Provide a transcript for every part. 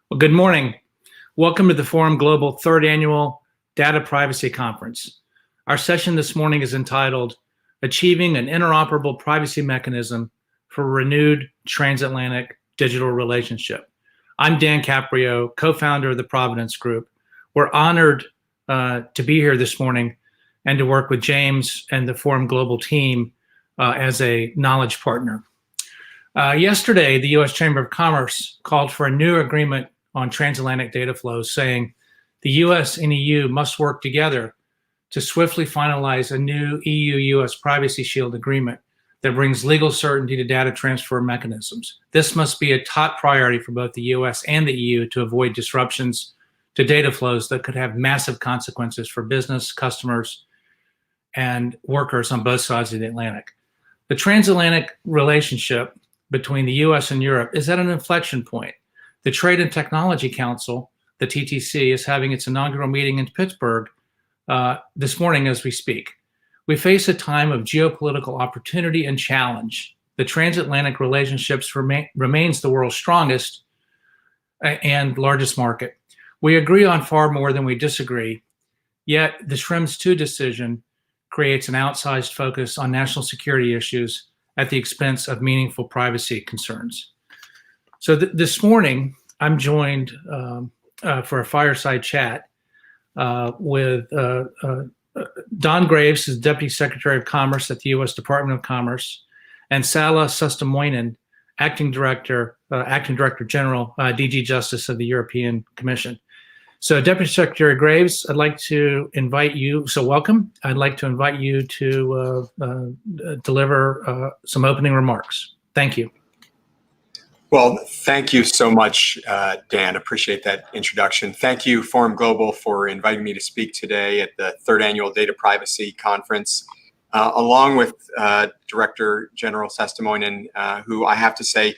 Well, good morning. Welcome to the Forum Global Third Annual Data Privacy Conference. Our session this morning is entitled Achieving an Interoperable Privacy Mechanism for a Renewed Transatlantic Digital Relationship. I'm Dan Caprio, co-founder of the Providence Group. We're honored to be here this morning and to work with James and the Forum Global team as a knowledge partner. Yesterday, the U.S. Chamber of Commerce called for a new agreement on transatlantic data flows, saying the U.S. and EU must work together to swiftly finalize a new EU-U.S. Privacy Shield agreement that brings legal certainty to data transfer mechanisms. This must be a top priority for both the U.S. and the EU to avoid disruptions to data flows that could have massive consequences for business, customers, and workers on both sides of the Atlantic. The transatlantic relationship between the U.S. and Europe is at an inflection point. The Trade and Technology Council, the TTC, is having its inaugural meeting in Pittsburgh this morning as we speak. We face a time of geopolitical opportunity and challenge. The transatlantic relationships remains the world's strongest and largest market. We agree on far more than we disagree, yet the Schrems II decision creates an outsized focus on national security issues at the expense of meaningful privacy concerns. So this morning, I'm joined for a fireside chat with Don Graves, who's Deputy Secretary of Commerce at the U.S. Department of Commerce, and Sala Sustamoinen, Acting Director General, DG Justice of the European Commission. So Deputy Secretary Graves, I'd like to invite you, so welcome. I'd like to invite you to deliver some opening remarks. Thank you. Well, thank you so much, Dan. Appreciate that introduction. Thank you, Forum Global, for inviting me to speak today at the third annual Data Privacy Conference, along with Director General Sustamoinen, who I have to say,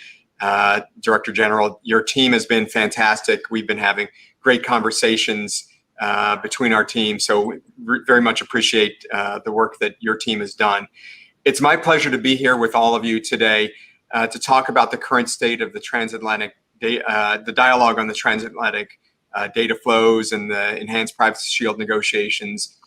Director General, your team has been fantastic. We've been having great conversations between our teams, so very much appreciate the work that your team has done. It's my pleasure to be here with all of you today to talk about the current state of the transatlantic, the dialogue on the transatlantic data flows and the enhanced privacy shield negotiations,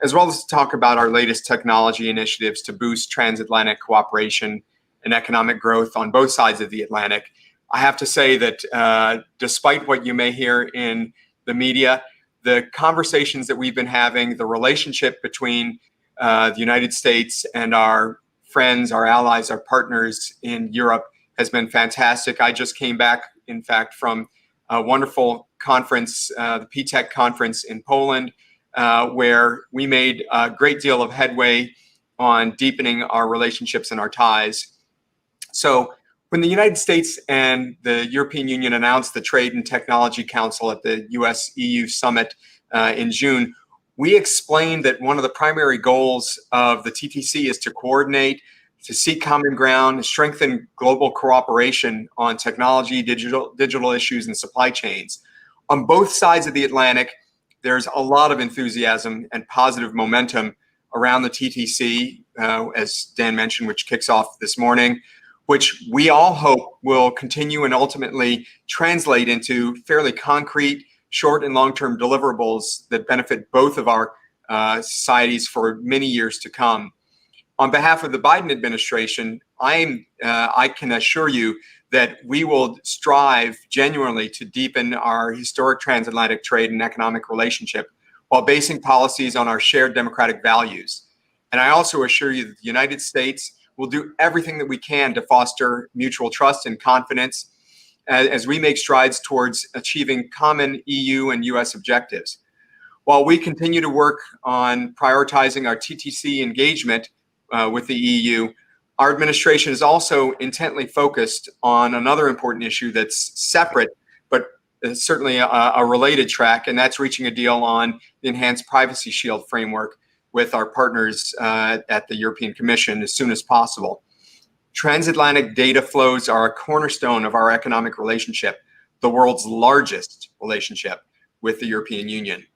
as well as to talk about our latest technology initiatives to boost transatlantic cooperation and economic growth on both sides of the Atlantic. I have to say that despite what you may hear in the media, the conversations that we've been having, the relationship between the United States and our friends, our allies, our partners in Europe has been fantastic. I just came back, in fact, from a wonderful conference, the PTEC conference in Poland, where we made a great deal of headway on deepening our relationships and our ties. So when the United States and the European Union announced the Trade and Technology Council at the US-EU summit in June, we explained that one of the primary goals of the TTC is to coordinate, to seek common ground, strengthen global cooperation on technology, digital issues, and supply chains. On both sides of the Atlantic, there's a lot of enthusiasm and positive momentum around the TTC, as Dan mentioned, which kicks off this morning, which we all hope will continue and ultimately translate into fairly concrete short and long-term deliverables that benefit both of our societies for many years to come. On behalf of the Biden administration, I can assure you that we will strive genuinely to deepen our historic transatlantic trade and economic relationship while basing policies on our shared democratic values. And I also assure you that the United States will do everything that we can to foster mutual trust and confidence as we make strides towards achieving common EU and US objectives. While we continue to work on prioritizing our TTC engagement with the EU, our administration is also intently focused on another important issue that's separate, but certainly a related track, and that's reaching a deal on the enhanced privacy shield framework with our partners at the European Commission as soon as possible. Transatlantic data flows are a cornerstone of our economic relationship, the world's largest relationship with the European Union.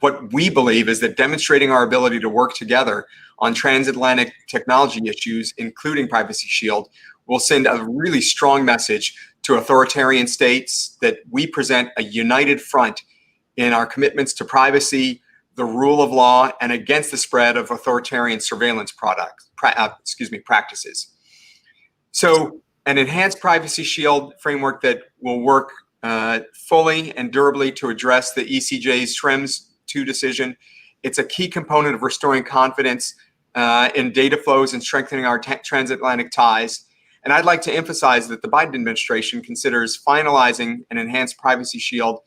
What we believe is that demonstrating our ability to work together on transatlantic technology issues, including Privacy Shield, will send a really strong message to authoritarian states that we present a united front in our commitments to privacy, the rule of law, and against the spread of authoritarian surveillance practices. So an enhanced privacy shield framework that will work fully and durably to address the ECJ's Schrems II decision. It's a key component of restoring confidence in data flows and strengthening our transatlantic ties. And I'd like to emphasize that the Biden administration considers finalizing an enhanced privacy shield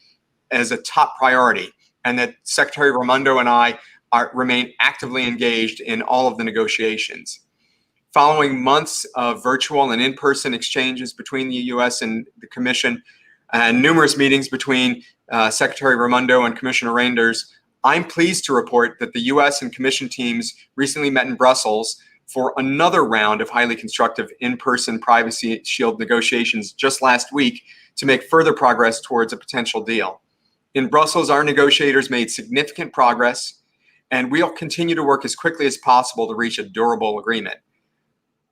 as a top priority, and that Secretary Raimondo and I remain actively engaged in all of the negotiations. Following months of virtual and in-person exchanges between the U.S. and the Commission, and numerous meetings between Secretary Raimondo and Commissioner Reynders, I'm pleased to report that the U.S. and Commission teams recently met in Brussels for another round of highly constructive in-person privacy shield negotiations just last week to make further progress towards a potential deal. In Brussels, our negotiators made significant progress, and we'll continue to work as quickly as possible to reach a durable agreement.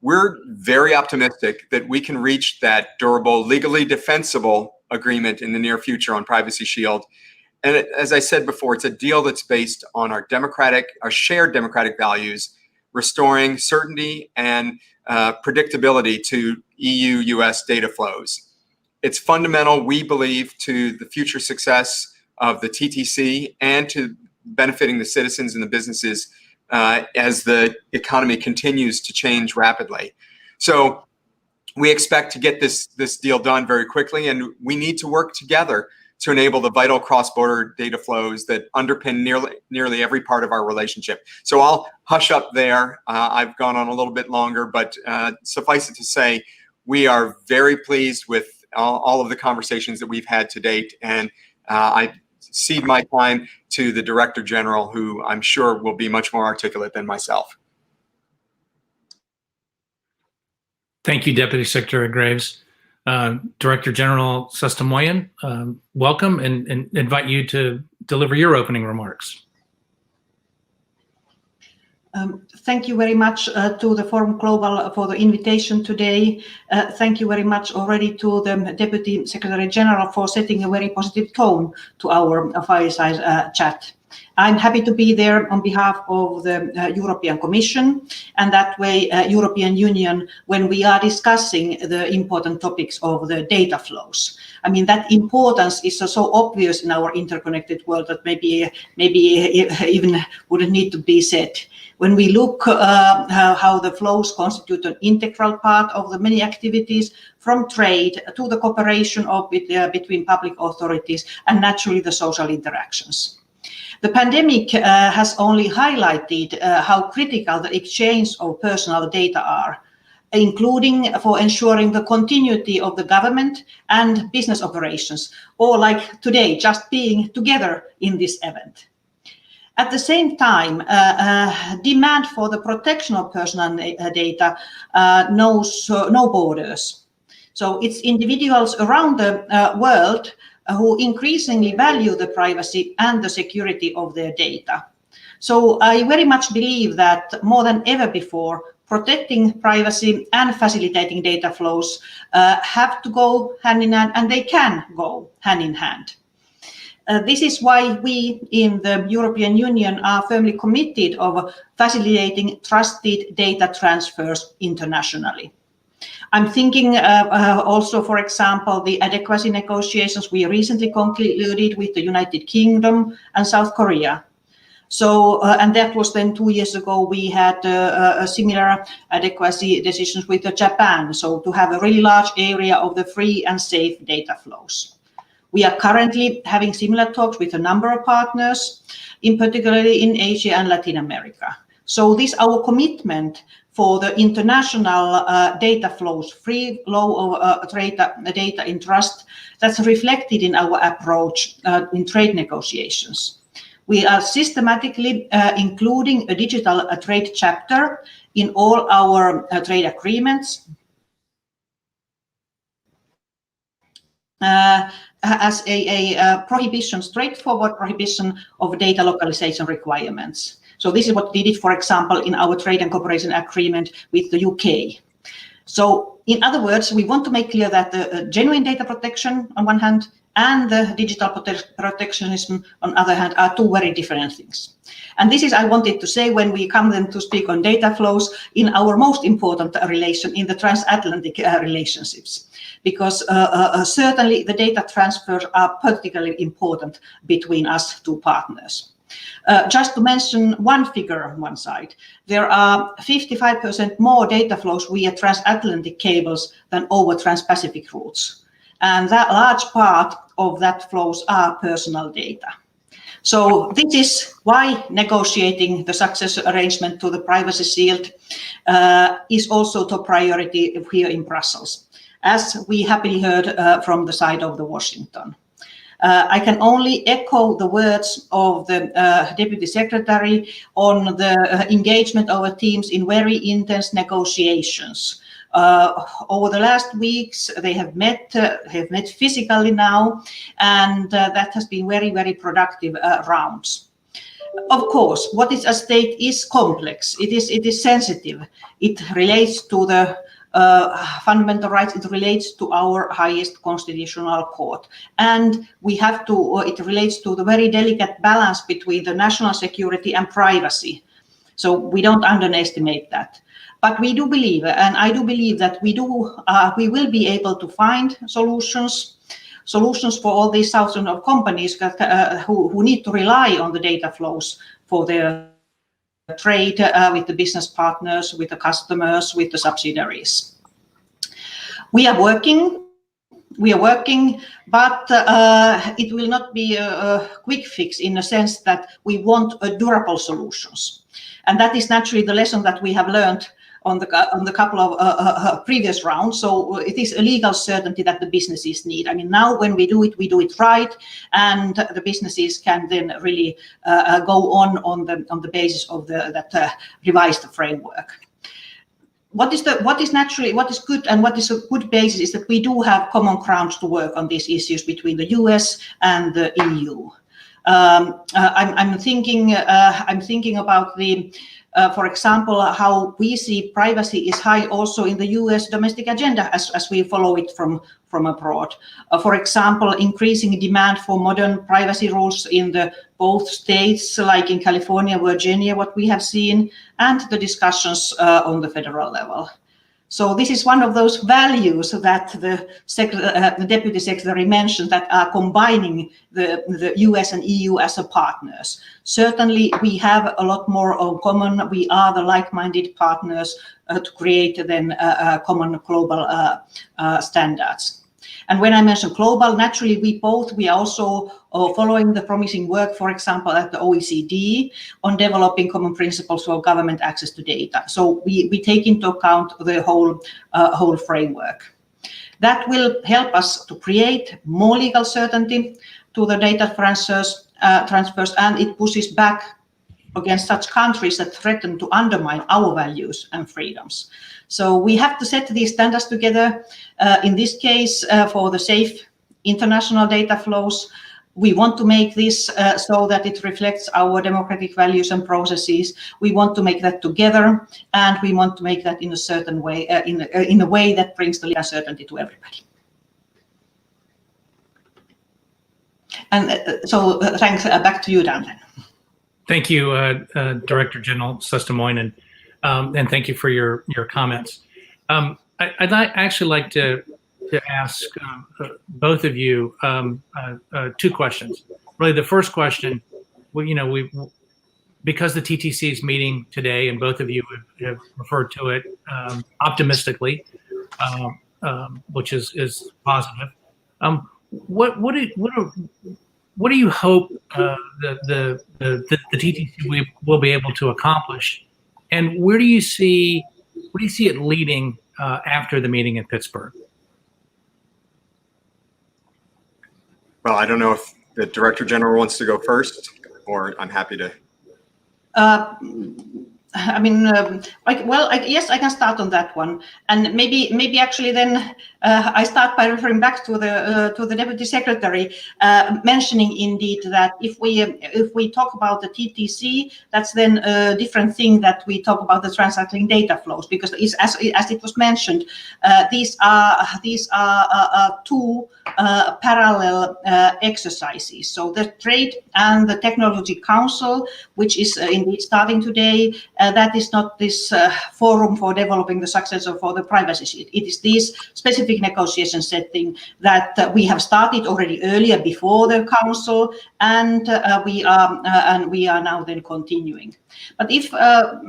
We're very optimistic that we can reach that durable, legally defensible agreement in the near future on Privacy Shield. And as I said before, it's a deal that's based on our shared democratic values, restoring certainty and predictability to EU-US data flows. It's fundamental, we believe, to the future success of the TTC and to benefiting the citizens and the businesses as the economy continues to change rapidly. So we expect to get this deal done very quickly, and we need to work together to enable the vital cross-border data flows that underpin nearly every part of our relationship. So I'll hush up there. I've gone on a little bit longer, but suffice it to say, we are very pleased with all of the conversations that we've had to date, and I cede my time to the Director General, who I'm sure will be much more articulate than myself. Thank you, Deputy Secretary Graves. Director General Sestamoyan, welcome, and invite you to deliver your opening remarks. Thank you very much to the Forum Global for the invitation today. Thank you very much already to the Deputy Secretary General for setting a very positive tone to our fireside chat. I'm happy to be there on behalf of the European Commission, and that way European Union, when we are discussing the important topics of the data flows. I mean, that importance is so obvious in our interconnected world that maybe even wouldn't need to be said. When we look how the flows constitute an integral part of the many activities, from trade to the cooperation between public authorities and naturally the social interactions. The pandemic has only highlighted how critical the exchange of personal data are, including for ensuring the continuity of the government and business operations, or like today, just being together in this event. At the same time, demand for the protection of personal data knows no borders. So it's individuals around the world who increasingly value the privacy and the security of their data. So I very much believe that more than ever before, protecting privacy and facilitating data flows have to go hand in hand, and they can go hand in hand. This is why we in the European Union are firmly committed of facilitating trusted data transfers internationally. I'm thinking also, for example, the adequacy negotiations we recently concluded with the United Kingdom and South Korea. So, and that was then 2 years ago, we had a similar adequacy decisions with Japan. So to have a really large area of the free and safe data flows. We are currently having similar talks with a number of partners, in particularly in Asia and Latin America. So this our commitment for the international data flows, free flow of data in trust, that's reflected in our approach in trade negotiations. We are systematically including a digital trade chapter in all our trade agreements as a prohibition, straightforward prohibition of data localization requirements. So this is what we did, for example, in our trade and cooperation agreement with the UK. So in other words, we want to make clear that the genuine data protection on one hand and the digital protectionism on the other hand are two very different things. And this is, I wanted to say, when we come then to speak on data flows in our most important relation, in the transatlantic relationships, because certainly the data transfers are particularly important between us two partners. Just to mention one figure on one side, there are 55% more data flows via transatlantic cables than over trans-Pacific routes. And that large part of that flows are personal data. So this is why negotiating the successor arrangement to the privacy shield is also top priority here in Brussels, as we happily heard from the side of the Washington. I can only echo the words of the Deputy Secretary on the engagement of our teams in very intense negotiations. Over the last weeks, they have met physically now, and that has been very, very productive rounds. Of course, what is at stake is complex. It is sensitive. It relates to the fundamental rights. It relates to our highest constitutional court, and we have to. It relates to the very delicate balance between the national security and privacy. So we don't underestimate that. But we do believe, and I do believe that we will be able to find solutions for all these thousands of companies who need to rely on the data flows for their trade with the business partners, with the customers, with the subsidiaries. We are working, but it will not be a quick fix in the sense that we want durable solutions. And that is naturally the lesson that we have learned on the couple of previous rounds. So it is a legal certainty that the businesses need. I mean, now when we do it right, and the businesses can then really go on the basis of that revised framework. What is good and what is a good basis is that we do have common grounds to work on these issues between the US and the EU. I'm thinking about the. For example, how we see privacy is high also in the US domestic agenda as we follow it from abroad. For example, increasing demand for modern privacy rules in both states, like in California, Virginia, what we have seen, and the discussions on the federal level. So this is one of those values that the Deputy Secretary mentioned that are combining the US and EU as a partners. Certainly, we have a lot more in common. We are the like-minded partners to create then common global standards. And when I mention global, naturally, we are also following the promising work, for example, at the OECD on developing common principles for government access to data. So we take into account the whole framework. That will help us to create more legal certainty to the data transfers, and it pushes back against such countries that threaten to undermine our values and freedoms. So we have to set these standards together. In this case, for the safe international data flows, we want to make this so that it reflects our democratic values and processes. We want to make that together, and we want to make that in a certain way, in a way that brings the legal certainty to everybody. And so thanks, back to you, Dan. Thank you, Director General Sestamoinen, and thank you for your comments. I'd actually like to ask both of you two questions. Really, the first question, well, because the TTC is meeting today, and both of you have referred to it optimistically, which is positive. What do you hope the TTC will be able to accomplish, and where do you see it leading after the meeting in Pittsburgh? Well, I don't know if the Director General wants to go first, or I'm happy to. I mean, yes, I can start on that one, and maybe actually then I start by referring back to the Deputy Secretary, mentioning indeed that if we talk about the TTC, that's then a different thing that we talk about the transacting data flows, because as it was mentioned, these are two parallel exercises. So the Trade and the Technology Council, which is indeed starting today, that is not this forum for developing the success of for the privacy. It is this specific negotiation setting that we have started already earlier before the council, and we are now then continuing. But if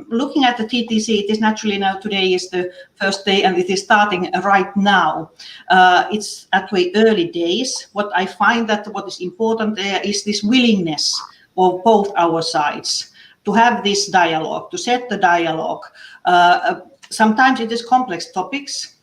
looking at the TTC, it is naturally now today is the first day, and it is starting right now. It's actually early days. What I find that what is important there is this willingness of both our sides to have this dialogue, to set the dialogue. Sometimes it is complex topics,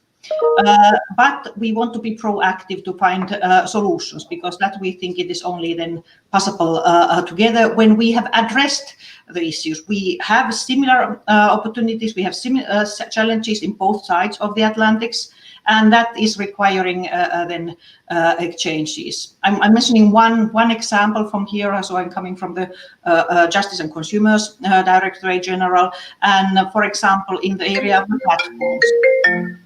but we want to be proactive to find solutions, because that we think it is only then possible together when we have addressed the issues. We have similar opportunities, we have similar challenges in both sides of the Atlantics, and that is requiring then exchanges. I'm mentioning one example from here. So I'm coming from the Justice and Consumers Directorate General, and for example, in the area of the platforms.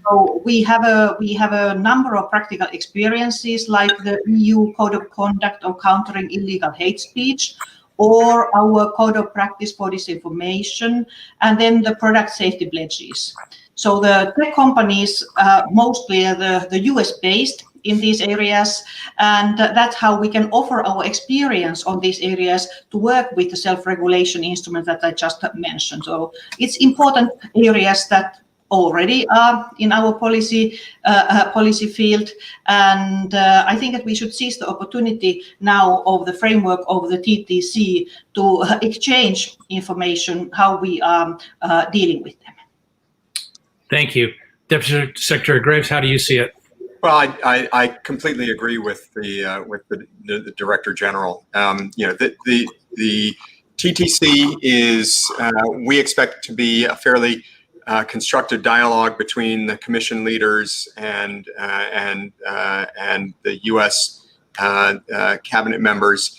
So we have a number of practical experiences, like the EU Code of Conduct on countering illegal hate speech, or our Code of Practice for disinformation, and then the product safety pledges. So the tech companies, mostly the US-based in these areas, and that's how we can offer our experience on these areas to work with the self-regulation instrument that I just mentioned. So it's important areas that already are in our policy field, and I think that we should seize the opportunity now of the framework of the TTC to exchange information, how we are dealing with them. Thank you. Deputy Secretary Graves, how do you see it? Well, I completely agree with the Director General. The TTC is we expect to be a fairly constructive dialogue between the Commission leaders and the U.S. cabinet members.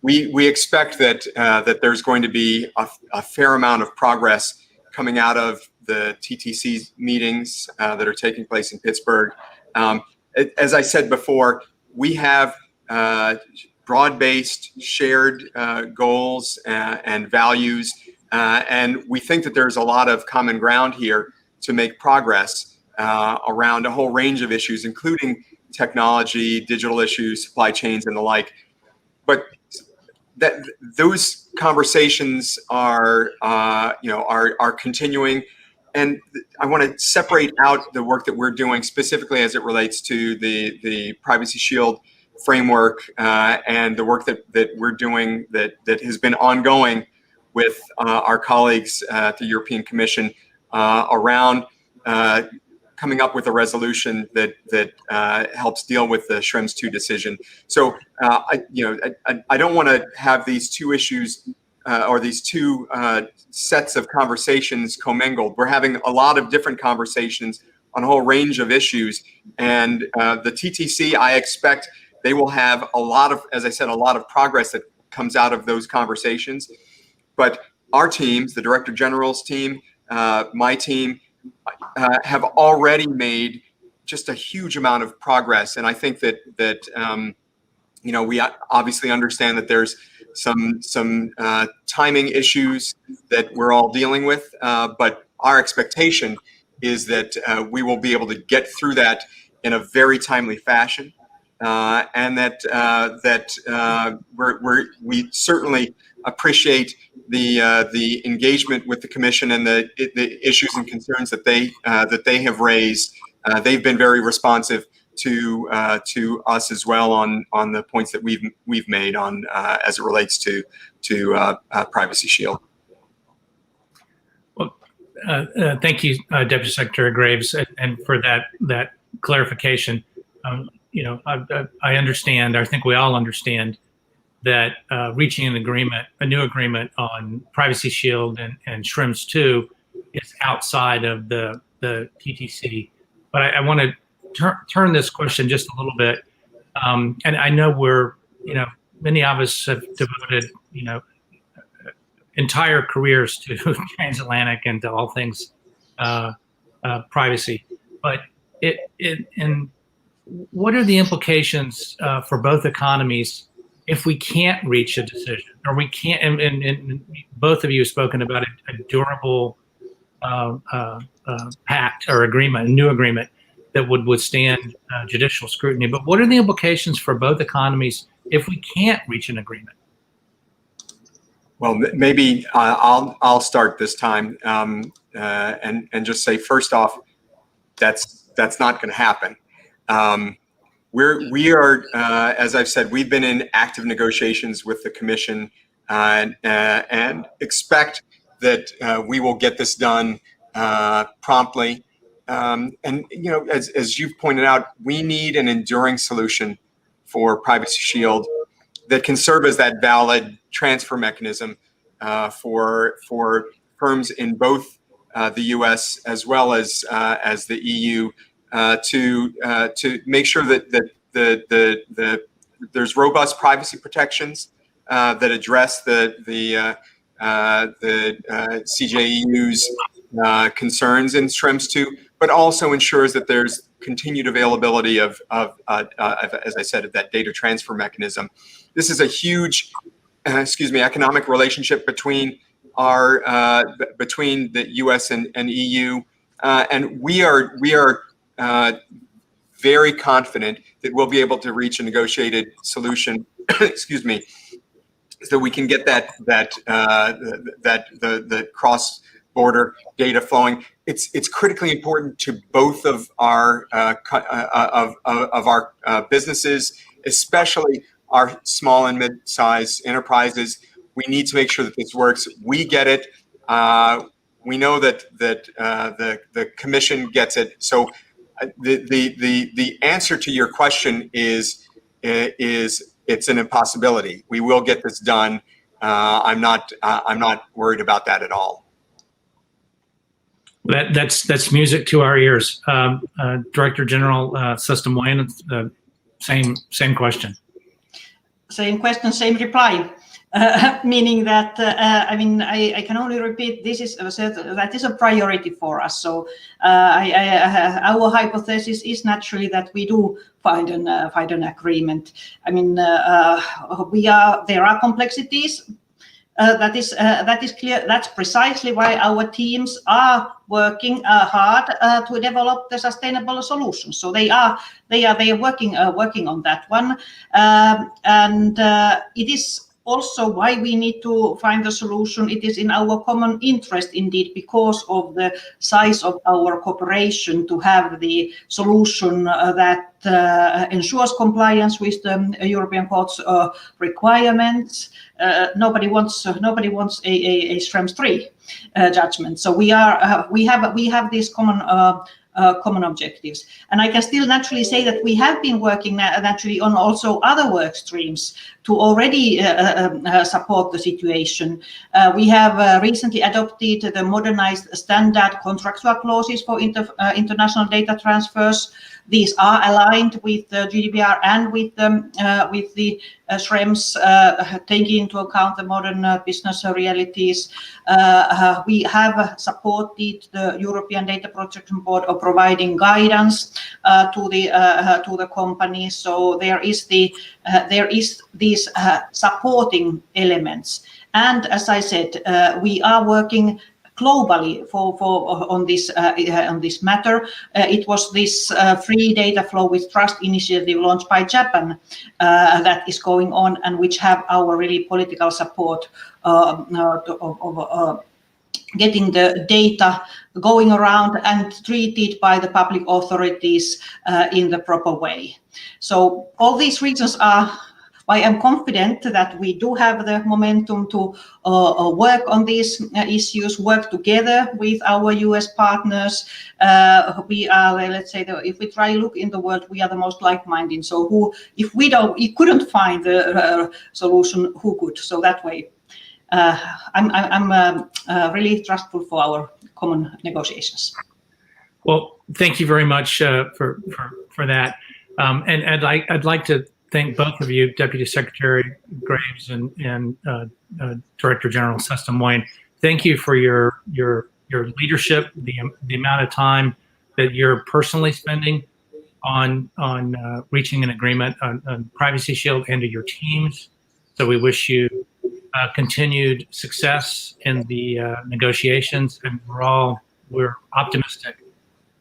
We expect that there's going to be a fair amount of progress coming out of the TTC meetings that are taking place in Pittsburgh. As I said before, we have broad-based shared goals and values, and we think that there's a lot of common ground here to make progress around a whole range of issues, including technology, digital issues, supply chains, and the like. But those conversations are continuing, and I want to separate out the work that we're doing specifically as it relates to the Privacy Shield framework and the work that we're doing that has been ongoing with our colleagues at the European Commission around coming up with a resolution that helps deal with the Schrems II decision. So I don't want to have these two issues or these two sets of conversations commingled. We're having a lot of different conversations on a whole range of issues, and the TTC, I expect they will have a lot of, as I said, a lot of progress that comes out of those conversations. But our teams, the Director General's team, my team, have already made just a huge amount of progress, and I think that we obviously understand that there's some timing issues that we're all dealing with, but our expectation is that we will be able to get through that in a very timely fashion, and that we certainly appreciate the engagement with the Commission and the issues and concerns that they have raised. They've been very responsive to us as well on the points that we've made on as it relates to Privacy Shield. Well, thank you, Deputy Secretary Graves, and for that clarification. I understand. I think we all understand that reaching an agreement, a new agreement on Privacy Shield and Schrems 2 is outside of the TTC. But I want to turn this question just a little bit. And I know many of us have devoted, entire careers to transatlantic and to all things privacy. But and what are the implications for both economies if we can't reach a decision, or we can't? And both of you have spoken about a durable pact or agreement, a new agreement that would withstand judicial scrutiny. But what are the implications for both economies if we can't reach an agreement? Well, maybe I'll start this time and just say, first off, that's not going to happen. We are, as I've said, we've been in active negotiations with the Commission and expect that we will get this done promptly. And as you've pointed out, we need an enduring solution for Privacy Shield that can serve as that valid transfer mechanism for firms in both the U.S. as well as the EU to make sure that there's robust privacy protections that address the CJEU's concerns in Schrems 2, but also ensures that there's continued availability of as I said, of that data transfer mechanism. This is a huge, economic relationship between between the U.S. and EU, and we are very confident that we'll be able to reach a negotiated solution. So we can get the cross-border data flowing. It's critically important to both of our businesses, especially our small and mid-sized enterprises. We need to make sure that this works. We get it. We know that the Commission gets it. So the answer to your question is it's an impossibility. We will get this done. I'm not worried about that at all. That's music to our ears. Director General System Wayne, same question. Same question, same reply. Meaning that I can only repeat, that is a priority for us. So our hypothesis is naturally that we do find an agreement. I mean, there are complexities. That is clear. That's precisely why our teams are working hard to develop the sustainable solutions. So they are working on that one, and it is also why we need to find a solution. It is in our common interest, indeed, because of the size of our cooperation, to have the solution that ensures compliance with the European Court's requirements. Nobody wants a Schrems 3 judgment. So we have these common objectives. And I can still naturally say that we have been working naturally on also other work streams to already support the situation. We have recently adopted the modernized standard contractual clauses for international data transfers. These are aligned with the GDPR and with the Schrems, taking into account the modern business realities. We have supported the European Data Protection Board of providing guidance to the companies. So there is these supporting elements. And as I said, we are working globally on this matter. It was this free data flow with trust initiative launched by Japan that is going on, and which have our really political support of getting the data going around and treated by the public authorities in the proper way. So all these reasons are I am confident that we do have the momentum to work on these issues, work together with our US partners. We are, let's say, if we try look in the world, we are the most like-minded. So if we couldn't find the solution, who could? So that way, I'm really trustful for our common negotiations. Well, thank you very much for that. And I'd like to thank both of you, Deputy Secretary Graves and Director General Sesta Moyne. Thank you for your leadership, the amount of time that you're personally spending on reaching an agreement on Privacy Shield, and to your teams. So we wish you continued success in the negotiations, and we're optimistic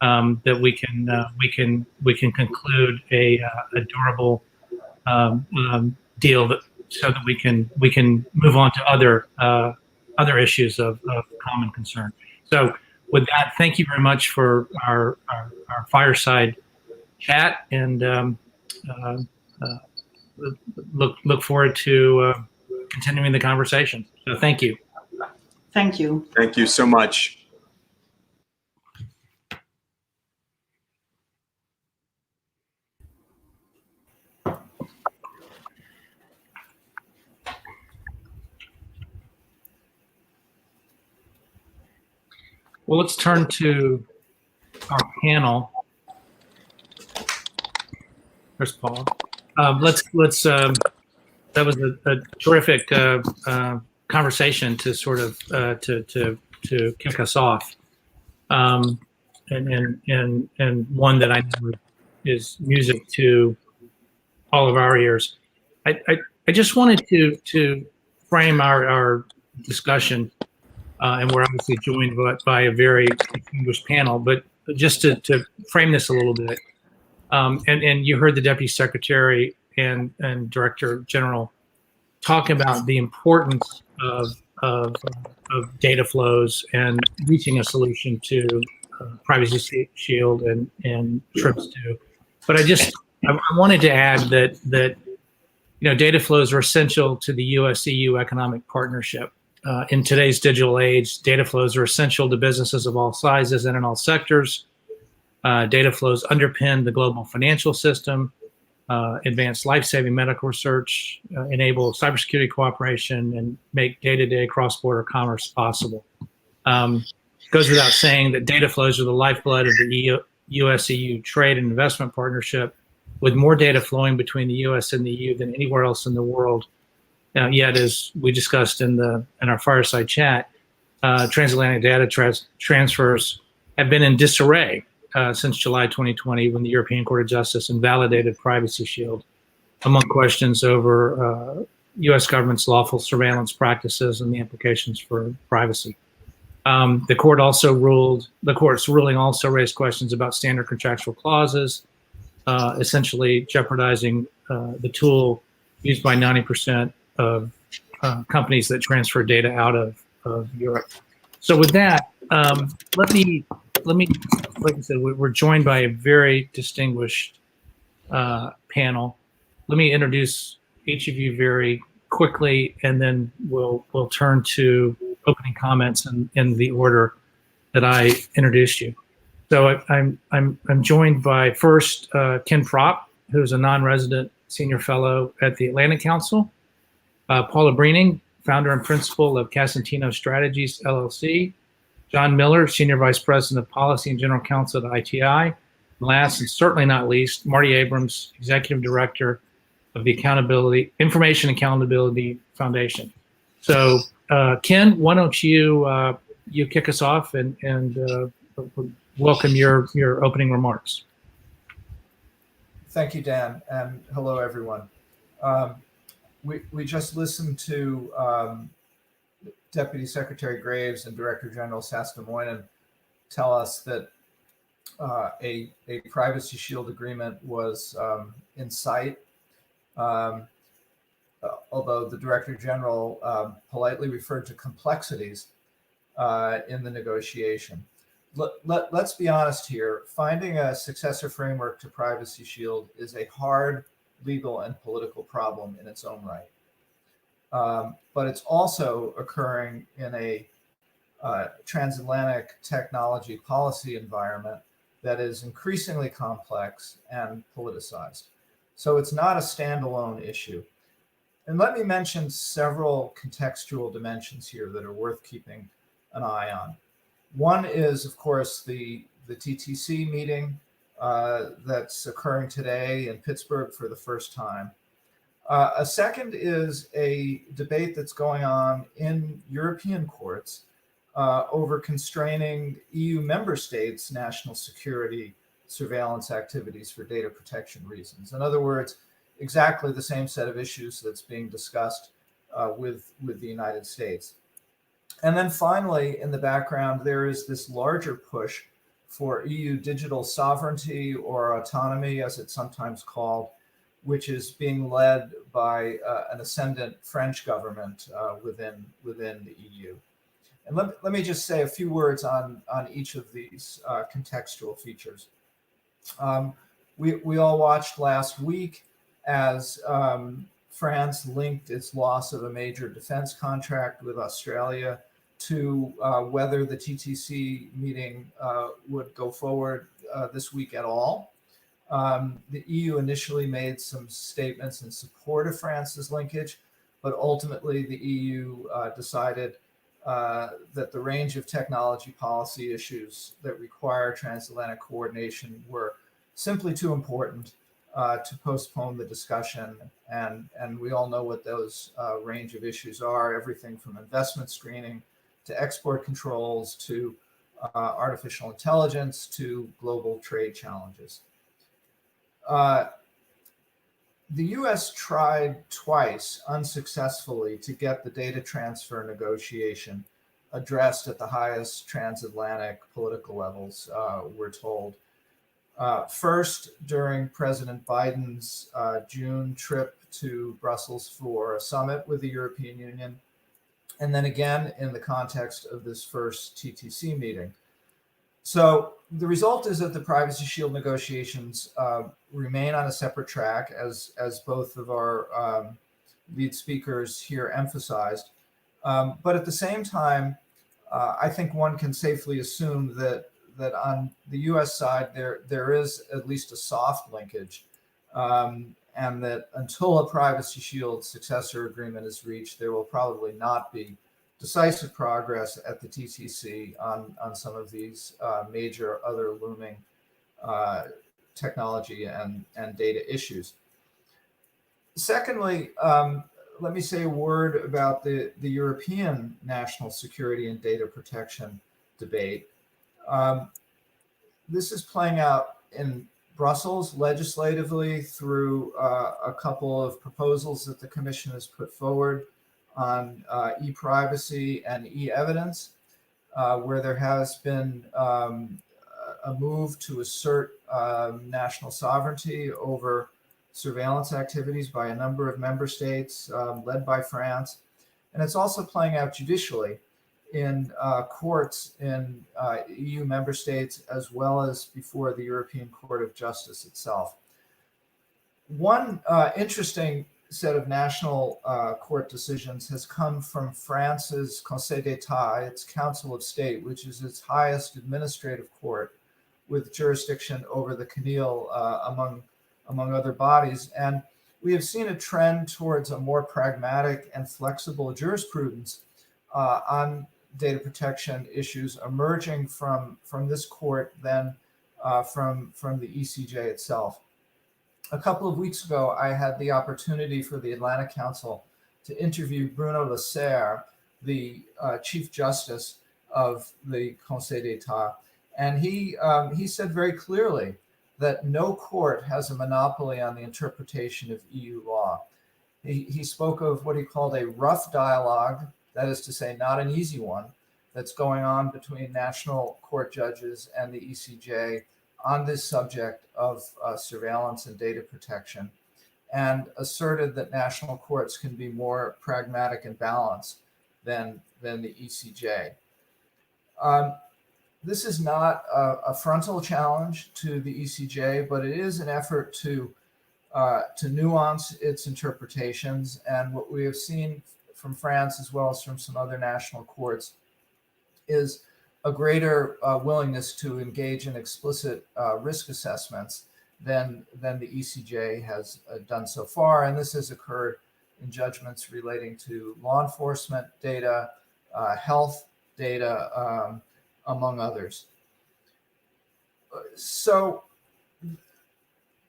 that we can conclude a durable deal so that we can move on to other issues of common concern. So with that, thank you very much for our fireside chat, and look forward to continuing the conversation. So thank you. Thank you. Thank you so much. Well, let's turn to our panel. There's Paul. Let's. That was a terrific conversation to sort of to kick us off, and one that I know is music to all of our ears. I just wanted to frame our discussion. And we're obviously joined by a very distinguished panel, but just to frame this a little bit, and you heard the Deputy Secretary and Director General talk about the importance of data flows and reaching a solution to Privacy Shield and TRIPS 2. But I wanted to add that data flows are essential to the US-EU economic partnership. In today's digital age, data flows are essential to businesses of all sizes and in all sectors. Data flows underpin the global financial system, advance life-saving medical research, enable cybersecurity cooperation, and make day-to-day cross-border commerce possible. Goes without saying that data flows are the lifeblood of the US-EU trade and investment partnership, with more data flowing between the US and the EU than anywhere else in the world. Yet, as we discussed in our fireside chat, transatlantic data transfers have been in disarray since July 2020, when the European Court of Justice invalidated Privacy Shield, among questions over U.S. government's lawful surveillance practices and the implications for privacy. The court's ruling also raised questions about standard contractual clauses, essentially jeopardizing the tool used by 90% of companies that transfer data out of Europe. So with that, let me, like I said, we're joined by a very distinguished panel. Let me introduce each of you very quickly, and then we'll turn to opening comments in the order that I introduced you. So I'm joined by first Ken Propp, who's a non-resident senior fellow at the Atlantic Council. Paula Breening, founder and principal of Casentino Strategies, LLC. John Miller, senior vice president of policy and general counsel at ITI. And last and certainly not least, Marty Abrams, executive director of the Information Accountability Foundation. So Ken, why don't you kick us off and welcome your opening remarks. Thank you, Dan, and hello, everyone. We just listened to Deputy Secretary Graves and Director General Sesta Moyne tell us that a Privacy Shield agreement was in sight, although the Director General politely referred to complexities in the negotiation. Let's be honest here. Finding a successor framework to Privacy Shield is a hard legal and political problem in its own right. But it's also occurring in a transatlantic technology policy environment that is increasingly complex and politicized. So it's not a standalone issue. And let me mention several contextual dimensions here that are worth keeping an eye on. One is, of course, the TTC meeting that's occurring today in Pittsburgh for the first time. A second is a debate that's going on in European courts over constraining EU member states' national security surveillance activities for data protection reasons. In other words, exactly the same set of issues that's being discussed with the United States. And then finally, in the background, there is this larger push for EU digital sovereignty or autonomy, as it's sometimes called, which is being led by an ascendant French government within the EU. And let me just say a few words on each of these contextual features. We all watched last week as France linked its loss of a major defense contract with Australia to whether the TTC meeting would go forward this week at all. The EU initially made some statements in support of France's linkage, but ultimately the EU decided that the range of technology policy issues that require transatlantic coordination were simply too important to postpone the discussion. And we all know what those range of issues are, everything from investment screening to export controls to artificial intelligence to global trade challenges. The US tried twice unsuccessfully to get the data transfer negotiation addressed at the highest transatlantic political levels, we're told. First, during President Biden's June trip to Brussels for a summit with the European Union, and then again in the context of this first TTC meeting. So the result is that the Privacy Shield negotiations remain on a separate track, as both of our lead speakers here emphasized. But at the same time, I think one can safely assume that on the US side, there is at least a soft linkage, and that until a Privacy Shield successor agreement is reached, there will probably not be decisive progress at the TTC on some of these major other looming technology and data issues. Secondly, let me say a word about the European national security and data protection debate. This is playing out in Brussels legislatively through a couple of proposals that the Commission has put forward on e-privacy and e-evidence, where there has been a move to assert national sovereignty over surveillance activities by a number of member states, led by France. And it's also playing out judicially in courts in EU member states, as well as before the European Court of Justice itself. One interesting set of national court decisions has come from France's Conseil d'État, its Council of State, which is its highest administrative court with jurisdiction over the CNIL among other bodies. And we have seen a trend towards a more pragmatic and flexible jurisprudence on data protection issues emerging from this court than from the ECJ itself. A couple of weeks ago, I had the opportunity for the Atlantic Council to interview Bruno Lasserre, the Chief Justice of the Conseil d'État, and he said very clearly that no court has a monopoly on the interpretation of EU law. He spoke of what he called a rough dialogue, that is to say, not an easy one, that's going on between national court judges and the ECJ on this subject of surveillance and data protection, and asserted that national courts can be more pragmatic and balanced than the ECJ. This is not a frontal challenge to the ECJ, but it is an effort to to nuance its interpretations. And what we have seen from France, as well as from some other national courts, is a greater willingness to engage in explicit risk assessments than the ECJ has done so far. And this has occurred in judgments relating to law enforcement data, health data, among others. So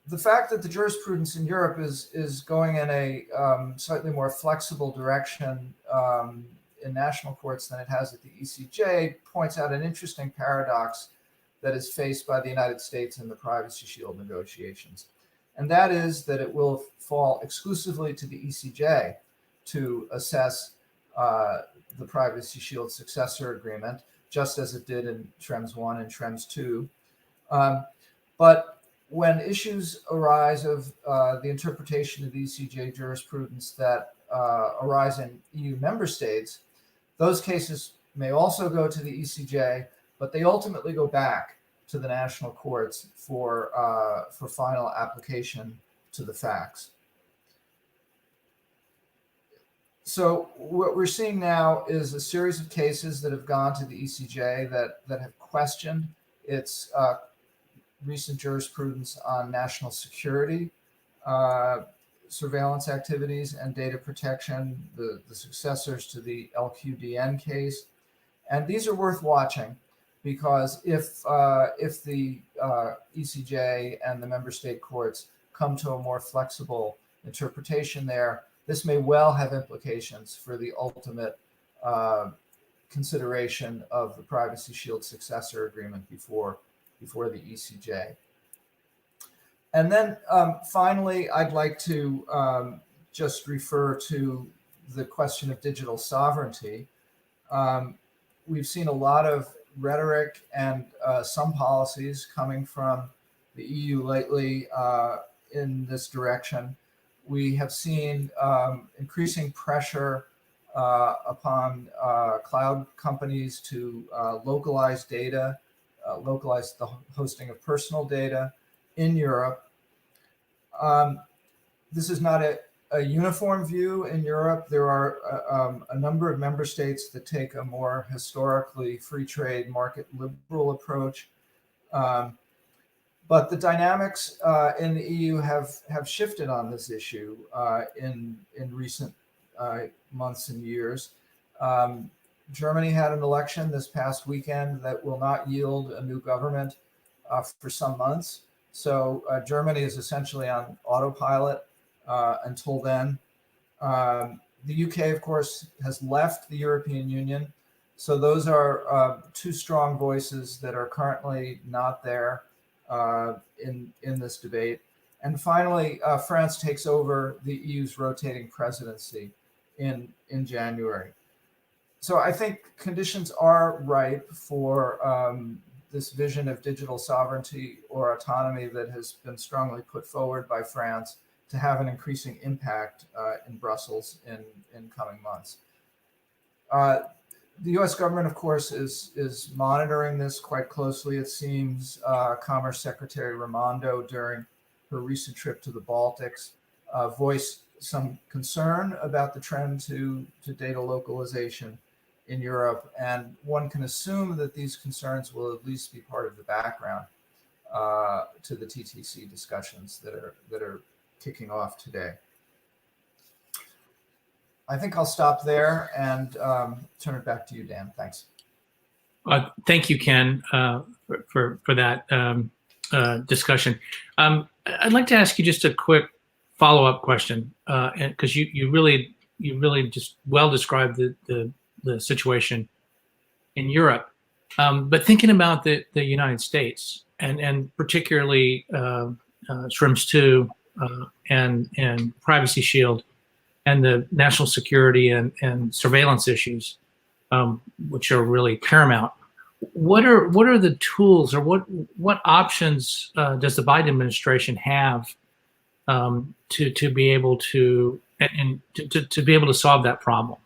the fact that the jurisprudence in Europe is going in a slightly more flexible direction in national courts than it has at the ECJ points out an interesting paradox that is faced by the United States in the Privacy Shield negotiations. And that is that it will fall exclusively to the ECJ to assess the Privacy Shield successor agreement, just as it did in Schrems 1 and Schrems 2. But when issues arise of the interpretation of the ECJ jurisprudence that arise in EU member states, those cases may also go to the ECJ, but they ultimately go back to the national courts for final application to the facts. So what we're seeing now is a series of cases that have gone to the ECJ that have questioned its recent jurisprudence on national security, surveillance activities, and data protection, the successors to the LQDN case. And these are worth watching, because if the ECJ and the member state courts come to a more flexible interpretation there, this may well have implications for the ultimate consideration of the Privacy Shield successor agreement before the ECJ. And then finally, I'd like to just refer to the question of digital sovereignty. We've seen a lot of rhetoric and some policies coming from the EU lately in this direction. We have seen increasing pressure upon cloud companies to localize data, localize the hosting of personal data in Europe. This is not a uniform view in Europe. There are a number of member states that take a more historically free trade market liberal approach. But the dynamics in the EU have shifted on this issue in recent months and years. Germany had an election this past weekend that will not yield a new government for some months. So Germany is essentially on autopilot until then. The UK, of course, has left the European Union. So those are two strong voices that are currently not there in this debate. And finally, France takes over the EU's rotating presidency in January. So I think conditions are ripe for this vision of digital sovereignty or autonomy that has been strongly put forward by France to have an increasing impact in Brussels in coming months. The US government, of course, is monitoring this quite closely. It seems Commerce Secretary Raimondo, during her recent trip to the Baltics, voiced some concern about the trend to data localization in Europe, and one can assume that these concerns will at least be part of the background to the TTC discussions that are kicking off today. I think I'll stop there and turn it back to you, Dan. Thanks. Thank you, Ken, for that discussion. I'd like to ask you just a quick follow-up question, because you really just well described the situation in Europe. But thinking about the United States and particularly Schrems 2 and Privacy Shield and the national security and surveillance issues, which are really paramount. What are the tools, or what options does the Biden administration have to be able to be able to solve that problem?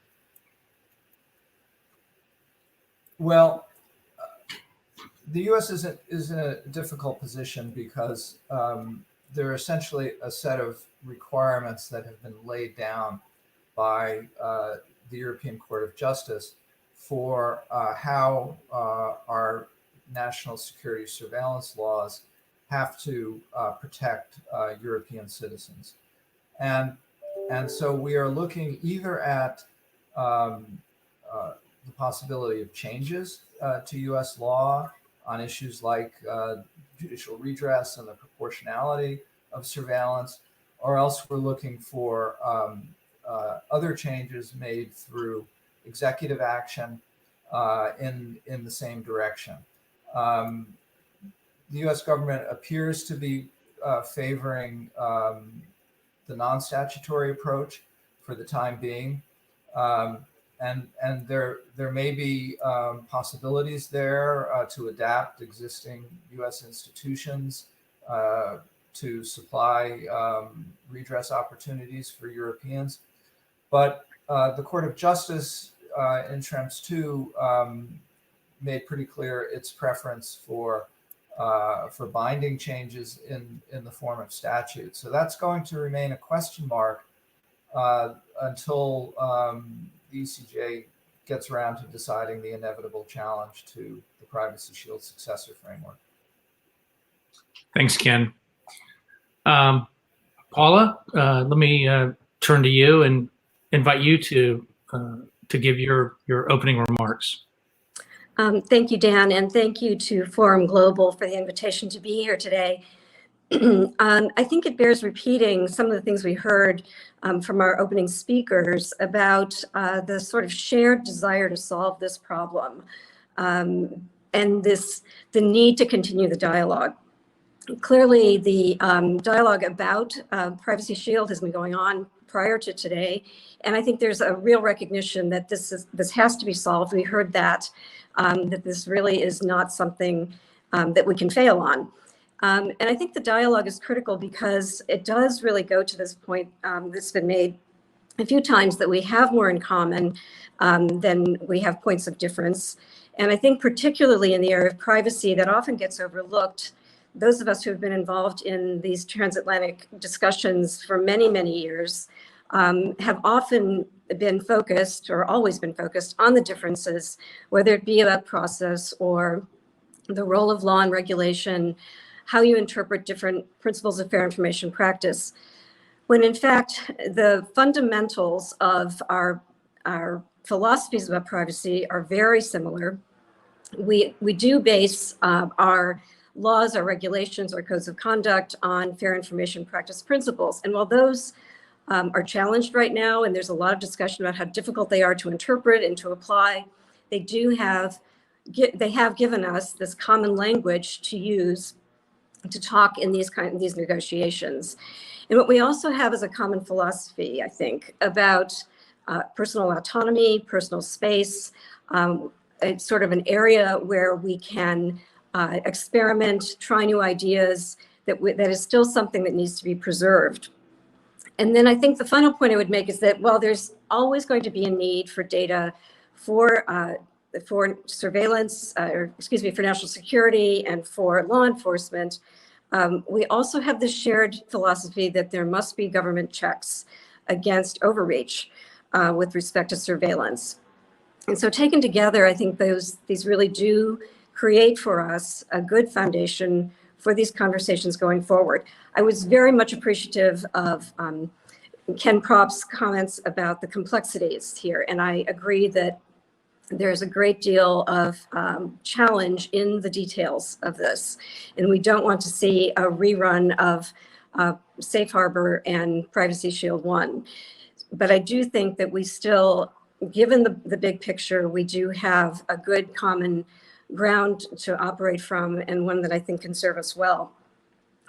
Well, the U.S. is in a difficult position because they're essentially a set of requirements that have been laid down by the European Court of Justice for how our national security surveillance laws have to protect European citizens. And so we are looking either at the possibility of changes to US law on issues like judicial redress and the proportionality of surveillance, or else we're looking for other changes made through executive action in the same direction. The US government appears to be favoring the non-statutory approach for the time being. And there may be possibilities there to adapt existing US institutions to supply redress opportunities for Europeans. But the Court of Justice in Schrems 2 made pretty clear its preference for binding changes in the form of statute. So that's going to remain a question mark until the ECJ gets around to deciding the inevitable challenge to the Privacy Shield successor framework. Thanks, Ken. Paula, let me turn to you and invite you to give your opening remarks. Thank you, Dan, and thank you to Forum Global for the invitation to be here today. I think it bears repeating some of the things we heard from our opening speakers about the sort of shared desire to solve this problem and the need to continue the dialogue. Clearly, the dialogue about Privacy Shield has been going on prior to today, and I think there's a real recognition that this has to be solved. We heard that this really is not something that we can fail on. And I think the dialogue is critical because it does really go to this point that's been made a few times, that we have more in common than we have points of difference. And I think particularly in the area of privacy, that often gets overlooked. Those of us who have been involved in these transatlantic discussions for many, many years have often been focused, or always been focused, on the differences, whether it be about process or the role of law and regulation, how you interpret different principles of fair information practice, when in fact the fundamentals of our philosophies about privacy are very similar. We do base our laws, our regulations, our codes of conduct on fair information practice principles. And while those are challenged right now, and there's a lot of discussion about how difficult they are to interpret and to apply, they have given us this common language to use to talk in these negotiations. And what we also have is a common philosophy, I think, about personal autonomy, personal space. It's sort of an area where we can experiment, try new ideas, that is still something that needs to be preserved. And then I think the final point I would make is that while there's always going to be a need for data for surveillance, for national security and for law enforcement, we also have this shared philosophy that there must be government checks against overreach with respect to surveillance. And so taken together, I think these really do create for us a good foundation for these conversations going forward. I was very much appreciative of Ken Prop's comments about the complexities here, and I agree that there's a great deal of challenge in the details of this, and we don't want to see a rerun of Safe Harbor and Privacy Shield 1. But I do think that we still, given the big picture, we do have a good common ground to operate from, and one that I think can serve us well.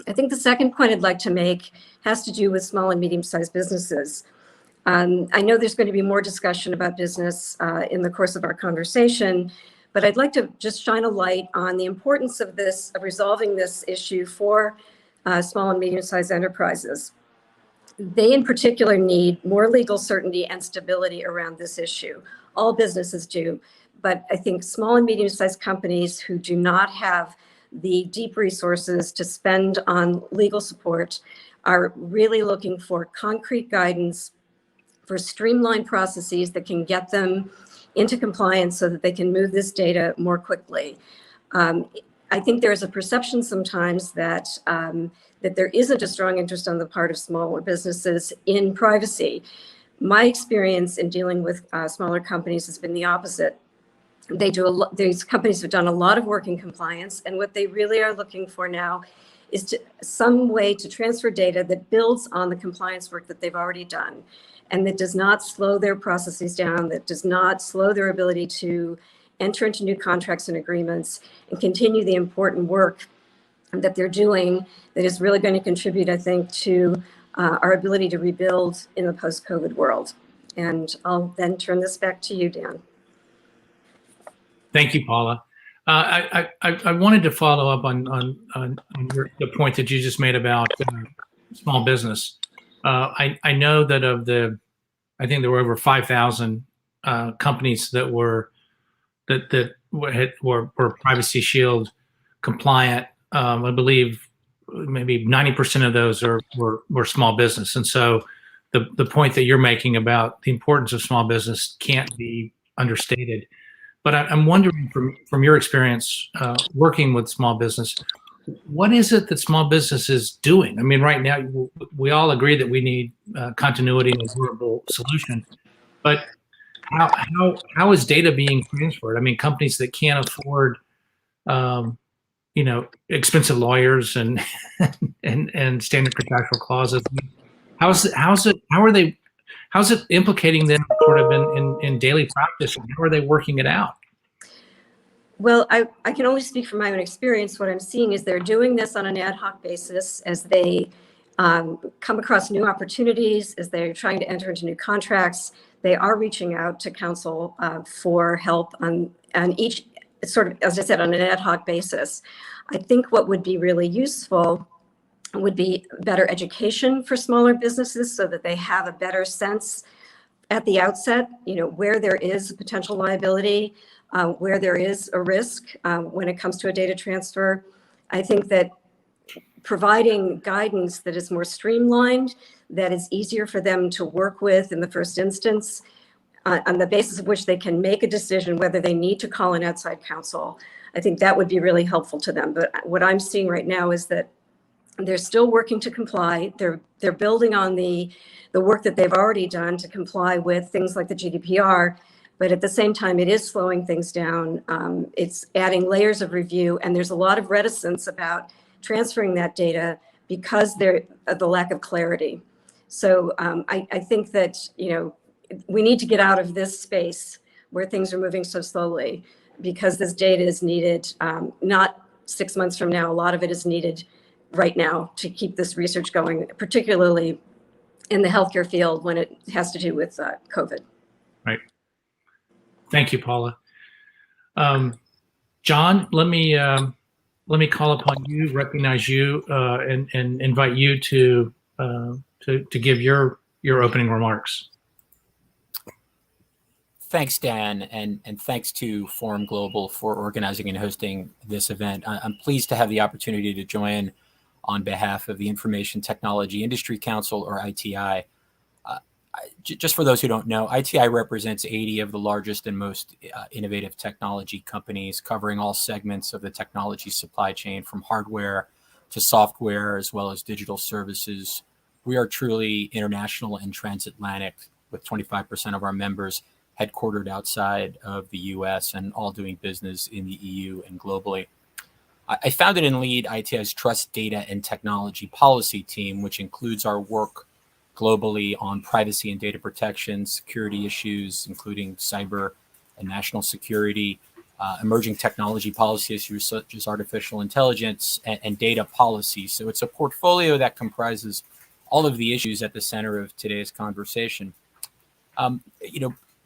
I think the second point I'd like to make has to do with small and medium-sized businesses. I know there's going to be more discussion about business in the course of our conversation, but I'd like to just shine a light on the importance of resolving this issue for small and medium-sized enterprises. They in particular need more legal certainty and stability around this issue. All businesses do, but I think small and medium-sized companies who do not have the deep resources to spend on legal support are really looking for concrete guidance for streamlined processes that can get them into compliance so that they can move this data more quickly. I think there is a perception sometimes that that there isn't a strong interest on the part of smaller businesses in privacy. My experience in dealing with smaller companies has been the opposite. They do these companies have done a lot of work in compliance, and what they really are looking for now is some way to transfer data that builds on the compliance work that they've already done, and that does not slow their processes down, that does not slow their ability to enter into new contracts and agreements and continue the important work that they're doing that is really going to contribute, I think, to our ability to rebuild in the post-COVID world. And I'll then turn this back to you, Dan. Thank you, Paula. I wanted to follow up on the point that you just made about small business. I know that I think there were over 5,000 companies that were Privacy Shield compliant. I believe maybe 90% of those were small business, and so the point that you're making about the importance of small business can't be understated. But I'm wondering, from your experience working with small business, what is it that small business is doing? I mean, right now we all agree that we need continuity and a durable solution, but how is data being transferred? I mean, companies that can't afford expensive lawyers and standard contractual clauses. How's it implicating them sort of in daily practice, and how are they working it out? Well, I can only speak from my own experience. What I'm seeing is they're doing this on an ad hoc basis as they come across new opportunities, as they're trying to enter into new contracts. They are reaching out to counsel for help on each sort of, as I said, on an ad hoc basis. I think what would be really useful would be better education for smaller businesses so that they have a better sense at the outset, where there is a potential liability, where there is a risk when it comes to a data transfer. I think that providing guidance that is more streamlined, that is easier for them to work with in the first instance, on the basis of which they can make a decision whether they need to call an outside counsel, I think that would be really helpful to them. But what I'm seeing right now is that they're still working to comply. They're building on the work that they've already done to comply with things like the GDPR, but at the same time, it is slowing things down. It's adding layers of review, and there's a lot of reticence about transferring that data because of the lack of clarity. So I think that we need to get out of this space where things are moving so slowly, because this data is needed not 6 months from now. A lot of it is needed right now to keep this research going, particularly in the healthcare field when it has to do with COVID. Right. Thank you, Paula. John, let me call upon you, recognize you, and invite you to give your opening remarks. Thanks, Dan, and thanks to Forum Global for organizing and hosting this event. I'm pleased to have the opportunity to join on behalf of the Information Technology Industry Council, or ITI. Just for those who don't know, ITI represents 80 of the largest and most innovative technology companies, covering all segments of the technology supply chain, from hardware to software, as well as digital services. We are truly international and transatlantic, with 25% of our members headquartered outside of the US and all doing business in the EU and globally. I founded and lead ITI's Trust, Data, and Technology Policy team, which includes our work globally on privacy and data protection, security issues, including cyber and national security, emerging technology policy issues such as artificial intelligence, and data policy. So it's a portfolio that comprises all of the issues at the center of today's conversation.